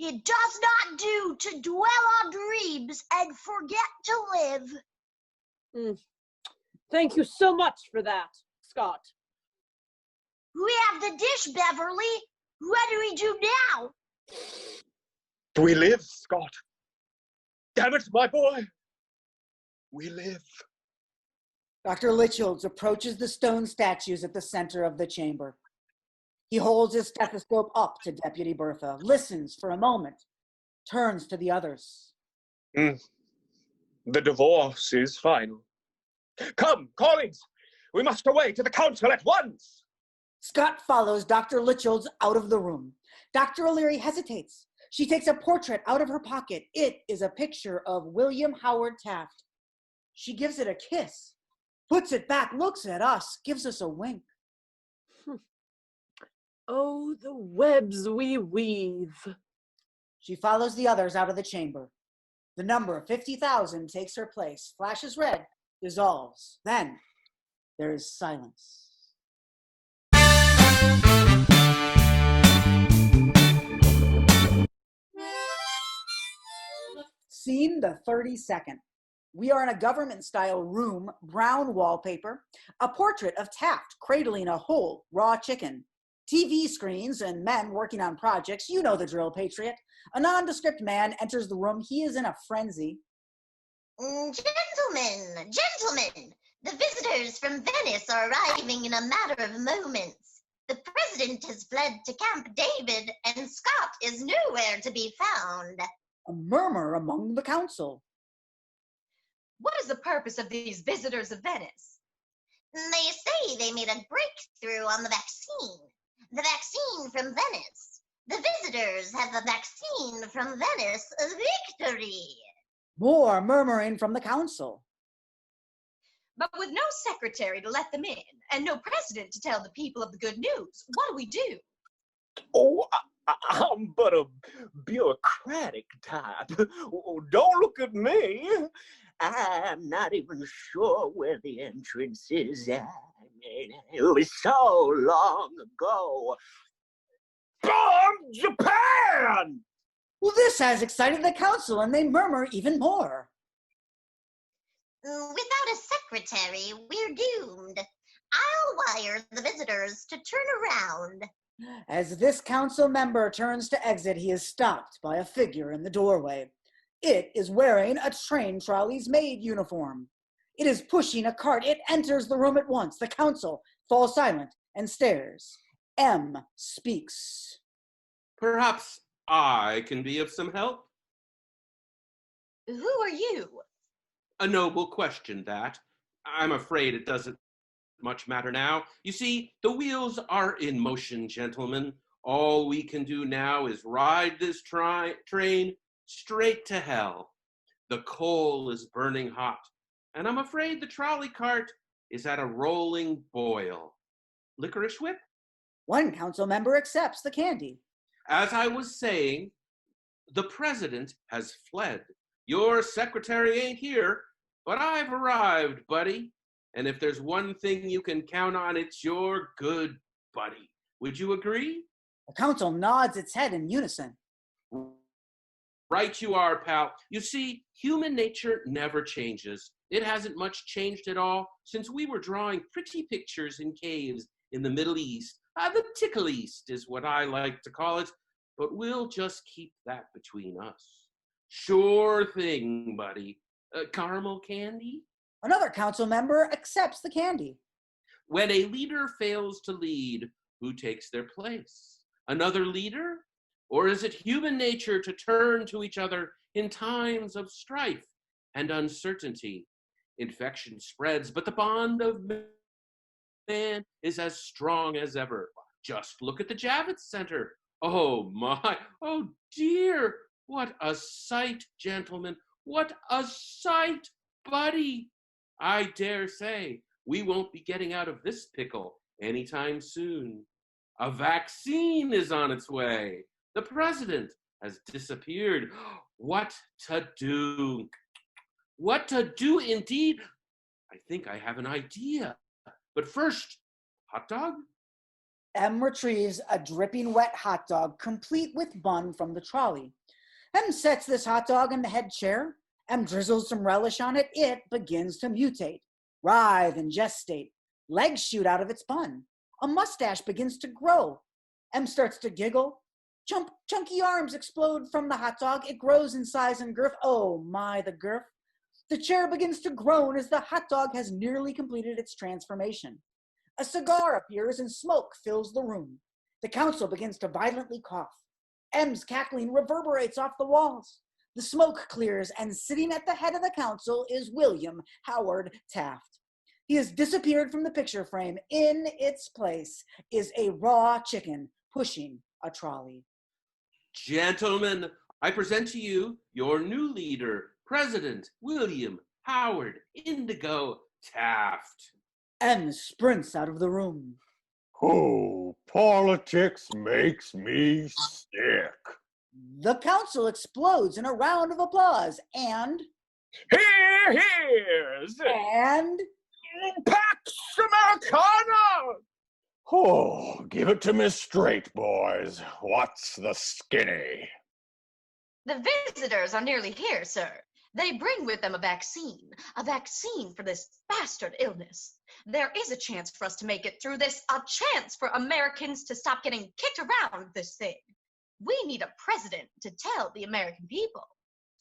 D: It does not do to dwell on dreams and forget to live.
K: Thank you so much for that, Scott.
D: We have the dish, Beverly. What do we do now?
C: We live, Scott. Damn it, my boy. We live.
A: Dr. Litchfields approaches the stone statues at the center of the chamber. He holds his stethoscope up to Deputy Bertha, listens for a moment, turns to the others.
C: The divorce is final. Come, colleagues, we must away to the council at once.
A: Scott follows Dr. Litchfields out of the room. Dr. O'Leary hesitates. She takes a portrait out of her pocket. It is a picture of William Howard Taft. She gives it a kiss, puts it back, looks at us, gives us a wink.
K: Oh, the webs we weave.
A: She follows the others out of the chamber. The number 50,000 takes her place, flashes red, dissolves. Then there is silence. Scene the 32nd. We are in a government-style room, brown wallpaper, a portrait of Taft cradling a whole raw chicken, TV screens and men working on projects. You know the drill, Patriot. A nondescript man enters the room. He is in a frenzy.
L: Gentlemen, the visitors from Venice are arriving in a matter of moments. The president has fled to Camp David, and Scott is nowhere to be found.
A: A murmur among the council.
G: What is the purpose of these visitors of Venice?
L: They say they made a breakthrough on the vaccine. The vaccine from Venice. The visitors have the vaccine from Venice. Victory!
A: More murmuring from the council.
G: But with no secretary to let them in, and no president to tell the people of the good news, what do we do?
C: Oh, I'm but a bureaucratic type. Oh, don't look at me. I'm not even sure where the entrance is. I mean, it was so long ago. Bomb Japan!
A: Well, this has excited the council, and they murmur even more.
L: Without a secretary, we're doomed. I'll wire the visitors to turn around.
A: As this council member turns to exit, he is stopped by a figure in the doorway. It is wearing a train trolley's maid uniform. It is pushing a cart. It enters the room at once. The council falls silent and stares. M speaks.
J: Perhaps I can be of some help?
G: Who are you?
J: A noble question, that. I'm afraid it doesn't much matter now. You see, the wheels are in motion, gentlemen. All we can do now is ride this train straight to hell. The coal is burning hot, and I'm afraid the trolley cart is at a rolling boil. Licorice whip?
A: One council member accepts the candy.
J: As I was saying, the president has fled. Your secretary ain't here, but I've arrived, buddy. And if there's one thing you can count on, it's your good buddy. Would you agree?
A: The council nods its head in unison.
J: Right you are, pal. You see, human nature never changes. It hasn't much changed at all since we were drawing pretty pictures in caves in the Middle East. The Tickle East is what I like to call it, but we'll just keep that between us. Sure thing, buddy. Caramel candy?
A: Another council member accepts the candy.
J: When a leader fails to lead, who takes their place? Another leader? Or is it human nature to turn to each other in times of strife and uncertainty? Infection spreads, but the bond of man is as strong as ever. Just look at the Javits Center. Oh my, oh dear, what a sight, gentlemen. What a sight, buddy. I dare say we won't be getting out of this pickle anytime soon. A vaccine is on its way. The president has disappeared. What to do? What to do indeed? I think I have an idea. But first, hot dog?
A: M retrieves a dripping wet hot dog, complete with bun, from the trolley. M sets this hot dog in the head chair. M drizzles some relish on it. It begins to mutate, writhe and gestate. Legs shoot out of its bun. A mustache begins to grow. M starts to giggle. Chunky arms explode from the hot dog. It grows in size and girth. Oh my, the girth. The chair begins to groan as the hot dog has nearly completed its transformation. A cigar appears and smoke fills the room. The council begins to violently cough. M's cackling reverberates off the walls. The smoke clears, and sitting at the head of the council is William Howard Taft. He has disappeared from the picture frame. In its place is a raw chicken pushing a trolley.
J: Gentlemen, I present to you your new leader, President William Howard Indigo Taft.
A: M sprints out of the room.
I: Oh, politics makes me sick.
A: The council explodes in a round of applause, and
C: Here's
A: and
C: Pax Americana!
I: Oh, give it to me straight, boys. What's the skinny?
M: The visitors are nearly here, sir. They bring with them a vaccine for this bastard illness. There is a chance for us to make it through this, a chance for Americans to stop getting kicked around this thing. We need a president to tell the American people.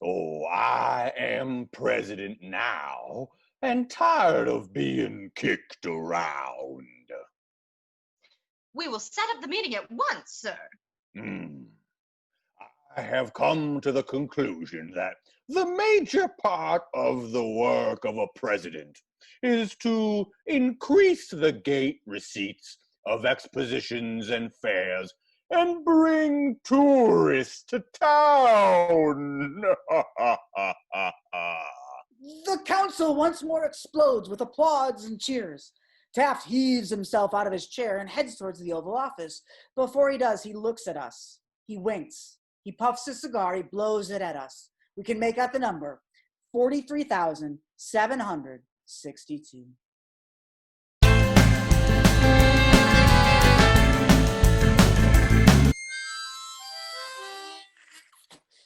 I: Oh, I am president now, and tired of being kicked around.
M: We will set up the meeting at once, sir.
I: I have come to the conclusion that the major part of the work of a president is to increase the gate receipts of expositions and fairs and bring tourists to town.
A: The council once more explodes with applause and cheers. Taft heaves himself out of his chair and heads towards the Oval Office. Before he does, he looks at us. He winks. He puffs his cigar. He blows it at us. We can make out the number, 43,762.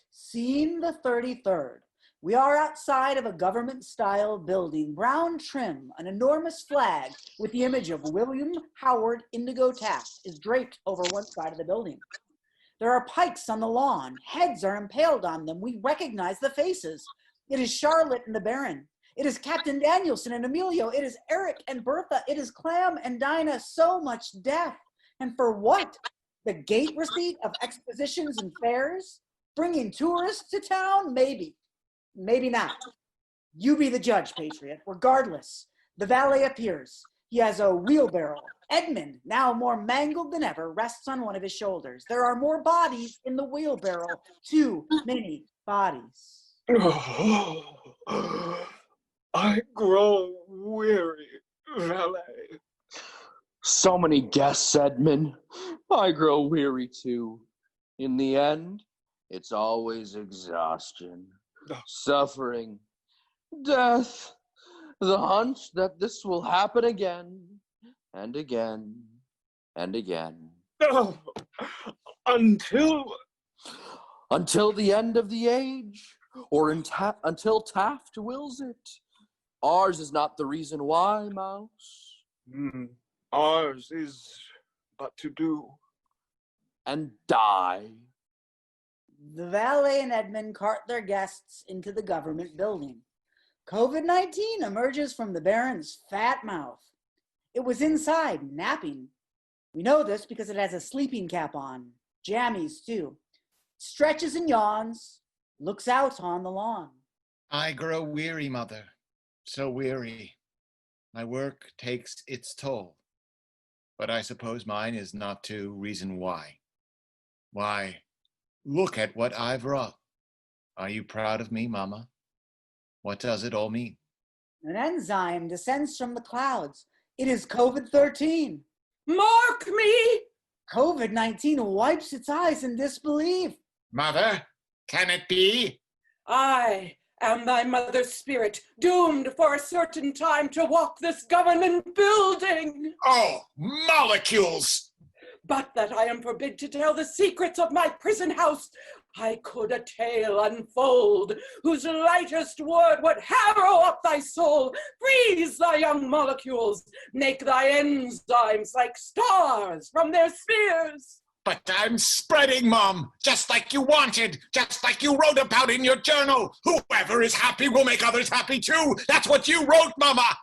A: Scene the 33rd. We are outside of a government-style building, brown trim. An enormous flag with the image of William Howard Indigo Taft is draped over one side of the building. There are pikes on the lawn. Heads are impaled on them. We recognize the faces. It is Charlotte and the Baron. It is Captain Danielson and Emilio. It is Eric and Bertha. It is Clam and Dinah. So much death. And for what? The gate receipt of expositions and fairs? Bringing tourists to town? Maybe. Maybe not. You be the judge, Patriot. Regardless, the valet appears. He has a wheelbarrow. Edmund, now more mangled than ever, rests on one of his shoulders. There are more bodies in the wheelbarrow. Too many bodies.
C: I grow weary, valet.
N: So many guests, Edmund. I grow weary too. In the end, it's always exhaustion, suffering, death, the hunch that this will happen again and again and again.
C: No, until
N: the end of the age, or until Taft wills it. Ours is not the reason why, Mouse.
C: Ours is but to do
N: and die.
A: The valet and Edmund cart their guests into the government building. COVID-19 emerges from the Baron's fat mouth. It was inside, napping. We know this because it has a sleeping cap on, jammies too. Stretches and yawns, looks out on the lawn.
O: I grow weary, Mother, so weary. My work takes its toll. But I suppose mine is not to reason why. Why, look at what I've wrought. Are you proud of me, Mama? What does it all mean?
A: An enzyme descends from the clouds. It is COVID-13.
K: Mark me!
A: COVID-19 wipes its eyes in disbelief.
O: Mother, can it be?
K: I am thy mother's spirit, doomed for a certain time to walk this government building.
O: Oh, molecules!
K: But that I am forbid to tell the secrets of my prison house, I could a tale unfold, whose lightest word would harrow up thy soul, freeze thy young molecules, make thy enzymes like stars from their spheres.
O: But I'm spreading, Mom, just like you wanted, just like you wrote about in your journal. Whoever is happy will make others happy too. That's what you wrote, Mama.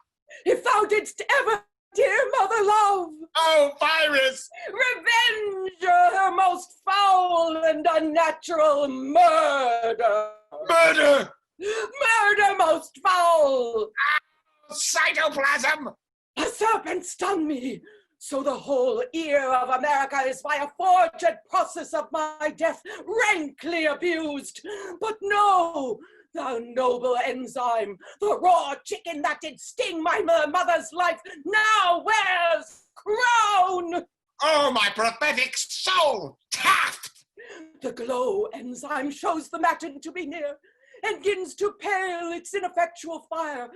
K: If thou didst ever, dear mother love.
O: Oh, virus!
K: Revenge her most foul and unnatural murder.
O: Murder!
K: Murder most foul.
O: Cytoplasm!
K: A serpent stung me. So the whole ear of America is by a forged process of my death rankly abused. But no, thou noble enzyme, the raw chicken that did sting my mother's life, now wears crown.
O: Oh, my prophetic soul, Taft!
K: The glow enzyme shows the matin to be near, and begins to pale its ineffectual fire.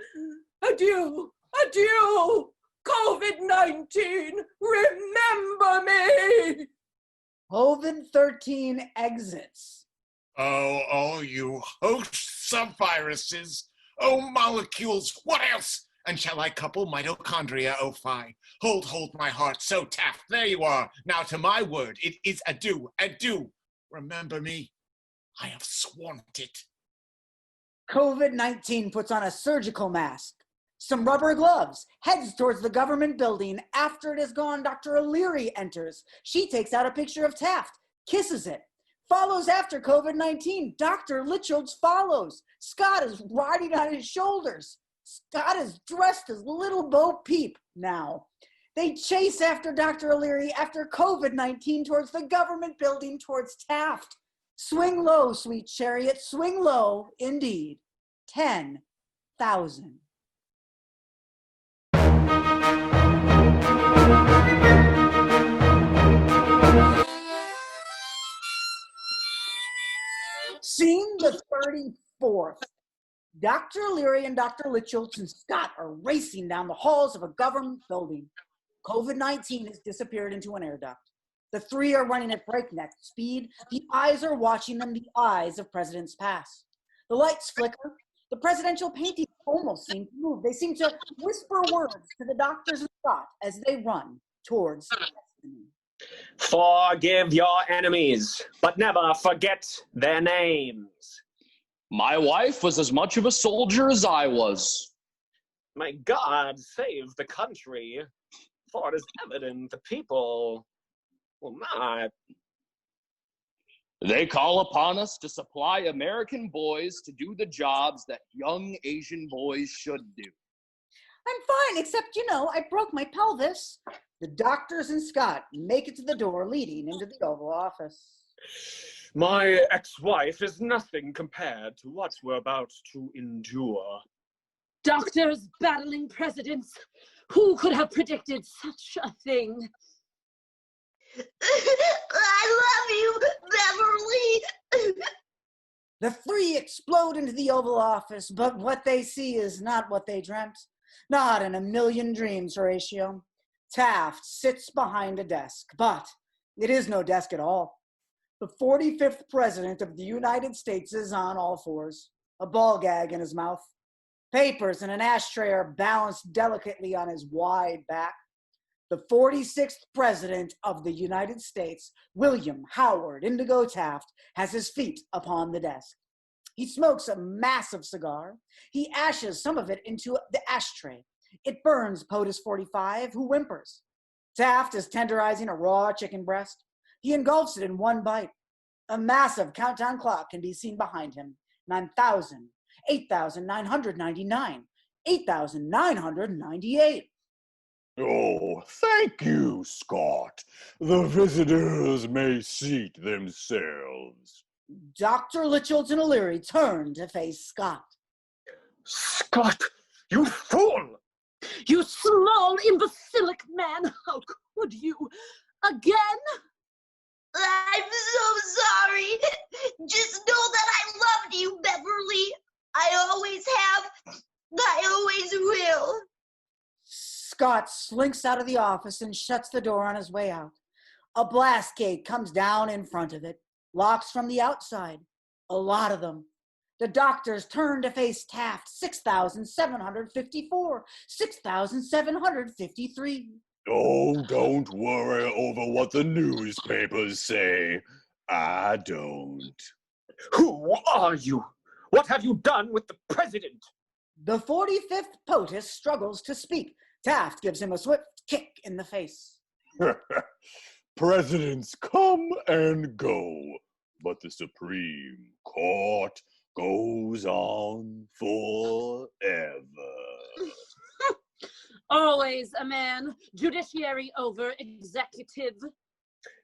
K: Adieu, adieu! COVID-19, remember me!
A: COVID-13 exits.
O: Oh, you hosts of viruses. Oh, molecules, what else? And shall I couple mitochondria, oh fie? Hold my heart, so Taft, there you are. Now to my word, it is adieu. Remember me, I have sworn it.
A: COVID-19 puts on a surgical mask, some rubber gloves, heads towards the government building. After it is gone, Dr. O'Leary enters. She takes out a picture of Taft, kisses it, follows after COVID-19. Dr. Litchfield follows. Scott is riding on his shoulders. Scott is dressed as Little Bo Peep now. They chase after Dr. O'Leary after COVID-19 towards the government building, towards Taft. Swing low, sweet chariot, swing low, indeed. 10,000. Scene the 34th. Dr. O'Leary and Dr. Litchfield and Scott are racing down the halls of a government building. COVID-19 has disappeared into an air duct. The three are running at breakneck speed. The eyes are watching them, the eyes of presidents pass. The lights flicker. The presidential paintings almost seem to move. They seem to whisper words to the doctors and Scott as they run towards destiny.
F: Forgive your enemies, but never forget their names.
N: My wife was as much of a soldier as I was.
F: May God save the country, for it is evident the people will not.
N: They call upon us to supply American boys to do the jobs that young Asian boys should do.
A: I'm fine, except, I broke my pelvis. The doctors and Scott make it to the door leading into the Oval Office.
F: My ex-wife is nothing compared to what we're about to endure.
K: Doctors battling presidents. Who could have predicted such a thing?
L: I love you, Beverly.
A: The three explode into the Oval Office, but what they see is not what they dreamt. Not in a million dreams, Horatio. Taft sits behind a desk, but it is no desk at all. The 45th President of the United States is on all fours, a ball gag in his mouth. Papers and an ashtray are balanced delicately on his wide back. The 46th President of the United States, William Howard Indigo Taft, has his feet upon the desk. He smokes a massive cigar. He ashes some of it into the ashtray. It burns POTUS 45, who whimpers. Taft is tenderizing a raw chicken breast. He engulfs it in one bite. A massive countdown clock can be seen behind him. 9,000, 8,999, 8,998.
I: Oh, thank you, Scott. The visitors may seat themselves.
A: Dr. Litchfield and O'Leary turn to face Scott.
F: Scott, you fool!
K: You small, imbecilic man! How could you? Again?
L: I'm so sorry. Just know that I loved you, Beverly. I always have. I always will.
A: Scott slinks out of the office and shuts the door on his way out. A blast gate comes down in front of it, locks from the outside. A lot of them. The doctors turn to face Taft. 6,754, 6,753.
I: Oh, don't worry over what the newspapers say. I don't.
F: Who are you? What have you done with the president?
A: The 45th POTUS struggles to speak. Taft gives him a swift kick in the face.
I: Presidents come and go, but the Supreme Court goes on forever.
K: Always a man, judiciary over executive.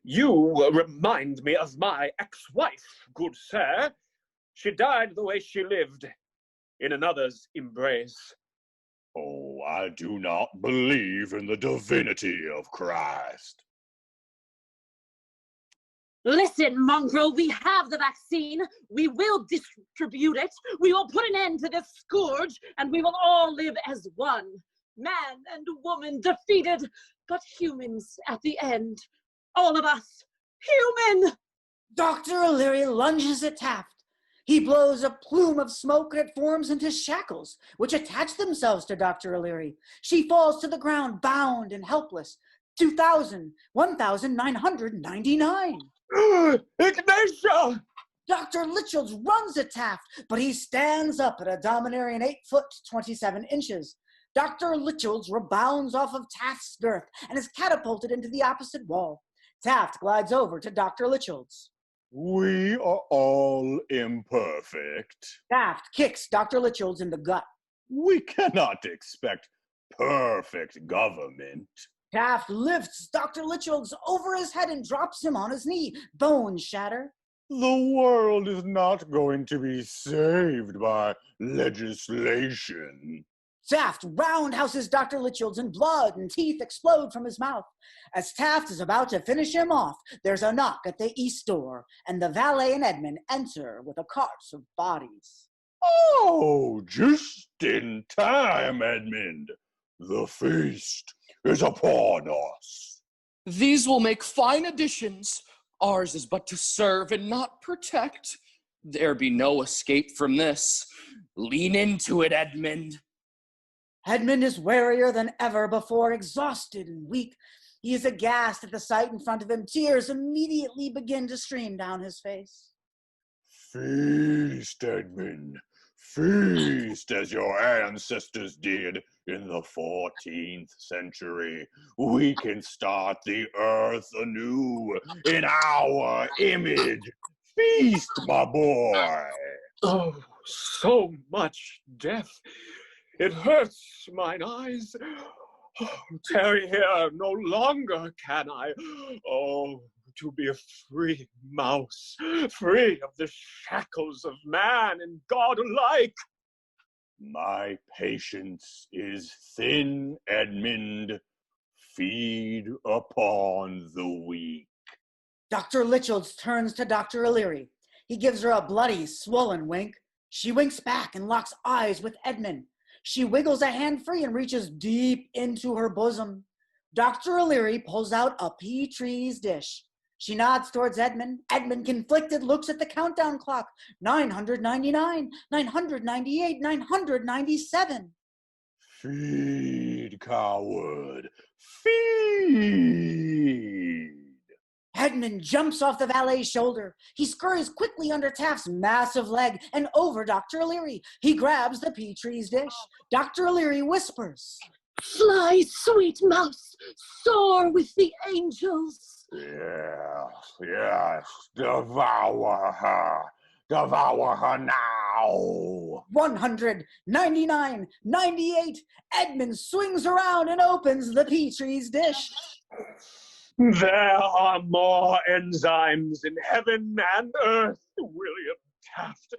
F: You remind me of my ex-wife, good sir. She died the way she lived, in another's embrace.
I: Oh, I do not believe in the divinity of Christ.
K: Listen, mongrel, we have the vaccine. We will distribute it. We will put an end to this scourge, and we will all live as one. Man and woman defeated, but humans at the end. All of us, human!
A: Dr. O'Leary lunges at Taft. He blows a plume of smoke and it forms into shackles, which attach themselves to Dr. O'Leary. She falls to the ground, bound and helpless. 1,999.
C: Ignatia!
A: Dr. Litchfield runs at Taft, but he stands up at a domineering 8 foot 27 inches. Dr. Litchfield rebounds off of Taft's girth and is catapulted into the opposite wall. Taft glides over to Dr. Litchfield's.
I: We are all imperfect.
A: Taft kicks Dr. Litchfield in the gut.
I: We cannot expect perfect government.
A: Taft lifts Dr. Litchfield over his head and drops him on his knee. Bones shatter.
I: The world is not going to be saved by legislation.
A: Taft roundhouses Dr. Litchfield and blood and teeth explode from his mouth. As Taft is about to finish him off, there's a knock at the east door, and the valet and Edmund enter with a cart of bodies.
I: Oh, just in time, Edmund. The feast is upon us.
N: These will make fine additions. Ours is but to serve and not protect. There be no escape from this. Lean into it, Edmund.
A: Edmund is warier than ever before, exhausted and weak. He is aghast at the sight in front of him. Tears immediately begin to stream down his face.
I: Feast, Edmund. Feast as your ancestors did in the 14th century. We can start the earth anew in our image. Feast, my boy.
C: Oh, so much death. It hurts mine eyes. Oh, tarry here no longer can I. Oh, to be a free mouse, free of the shackles of man and God alike.
I: My patience is thin, Edmund. Feed upon the weak.
A: Dr. Litchfield turns to Dr. O'Leary. He gives her a bloody, swollen wink. She winks back and locks eyes with Edmund. She wiggles a hand free and reaches deep into her bosom. Dr. O'Leary pulls out a Petrie's dish. She nods towards Edmund. Edmund, conflicted, looks at the countdown clock. 999, 998, 997.
I: Feed, coward. Feed.
A: Edmund jumps off the valet's shoulder. He scurries quickly under Taft's massive leg and over Dr. O'Leary. He grabs the Petrie's dish. Dr. O'Leary whispers,
K: Fly, sweet mouse, soar with the angels.
I: Yes, devour her. Devour her now.
A: 100, 99, 98. Edmund swings around and opens the Petrie's dish.
C: There are more enzymes in heaven and earth, William Taft,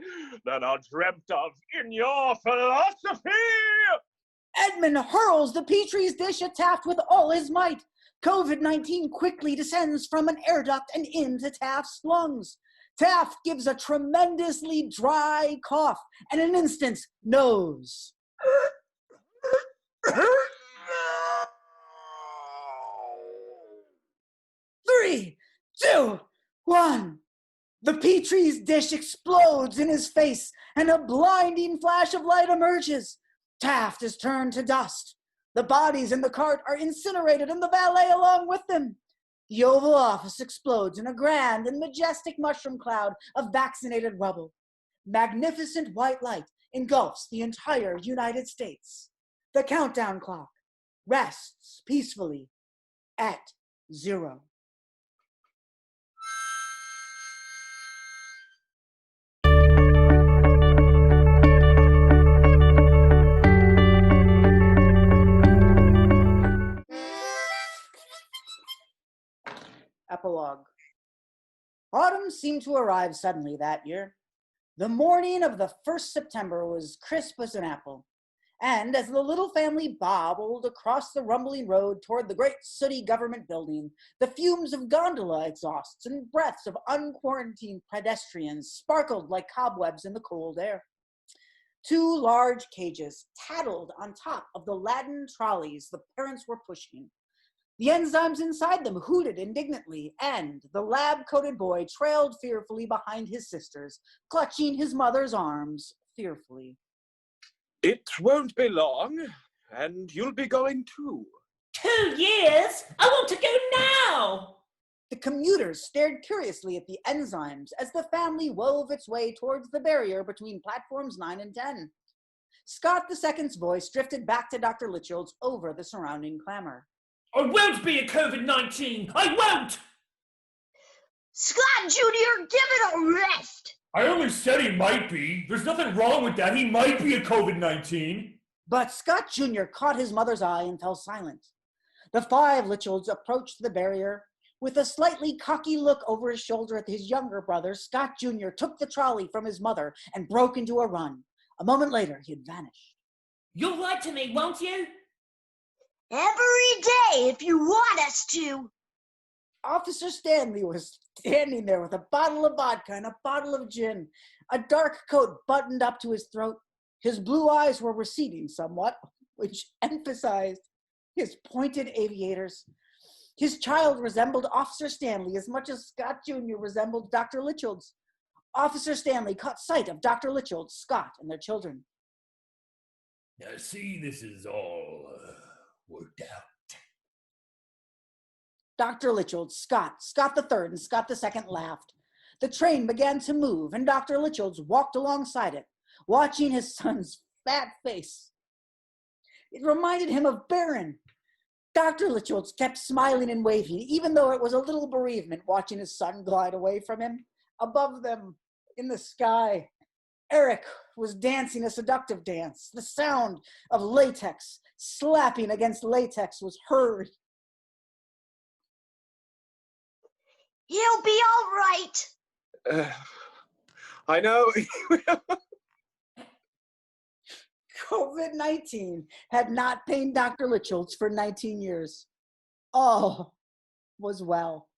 C: than are dreamt of in your philosophy.
A: Edmund hurls the Petrie's dish at Taft with all his might. COVID-19 quickly descends from an air duct and into Taft's lungs. Taft gives a tremendously dry cough and in an instant knows. 3, 2, 1. The Petrie's dish explodes in his face and a blinding flash of light emerges. Taft is turned to dust. The bodies in the cart are incinerated and the valet along with them. The Oval Office explodes in a grand and majestic mushroom cloud of vaccinated rubble. Magnificent white light engulfs the entire United States. The countdown clock rests peacefully at 0. Epilogue. Autumn seemed to arrive suddenly that year. The morning of the 1st September was crisp as an apple, and as the little family bobbled across the rumbling road toward the great sooty government building, the fumes of gondola exhausts and breaths of unquarantined pedestrians sparkled like cobwebs in the cold air. 2 large cages tattled on top of the laden trolleys the parents were pushing. The enzymes inside them hooted indignantly, and the lab-coated boy trailed fearfully behind his sisters, clutching his mother's arms fearfully.
C: It won't be long, and you'll be going too.
G: 2 years? I want to go now!
A: The commuters stared curiously at the enzymes as the family wove its way towards the barrier between platforms 9 and 10. Scott II's voice drifted back to Dr. Litchfield's over the surrounding clamor.
B: I won't be a COVID-19! I won't!
L: Scott Jr., give it a rest!
B: I only said he might be. There's nothing wrong with that. He might be a COVID-19.
A: But Scott Jr. caught his mother's eye and fell silent. The 5 Litchfields approached the barrier. With a slightly cocky look over his shoulder at his younger brother, Scott Jr. took the trolley from his mother and broke into a run. A moment later, he had vanished.
G: You'll write to me, won't you?
L: Every day, if you want us to.
A: Officer Stanley was standing there with a bottle of vodka and a bottle of gin, a dark coat buttoned up to his throat. His blue eyes were receding somewhat, which emphasized his pointed aviators. His child resembled Officer Stanley as much as Scott Jr. resembled Dr. Litchfields. Officer Stanley caught sight of Dr. Litchfield, Scott, and their children.
B: Now, see, this is all worked out.
A: Dr. Litchfield, Scott III, and Scott II laughed. The train began to move, and Dr. Litchfield walked alongside it, watching his son's fat face. It reminded him of Baron. Dr. Litchfield kept smiling and waving, even though it was a little bereavement watching his son glide away from him. Above them, in the sky, Eric was dancing a seductive dance. The sound of latex slapping against latex was heard.
L: He'll be all right.
C: I know.
A: COVID-19 had not pained Dr. Litchfield for 19 years. All was well.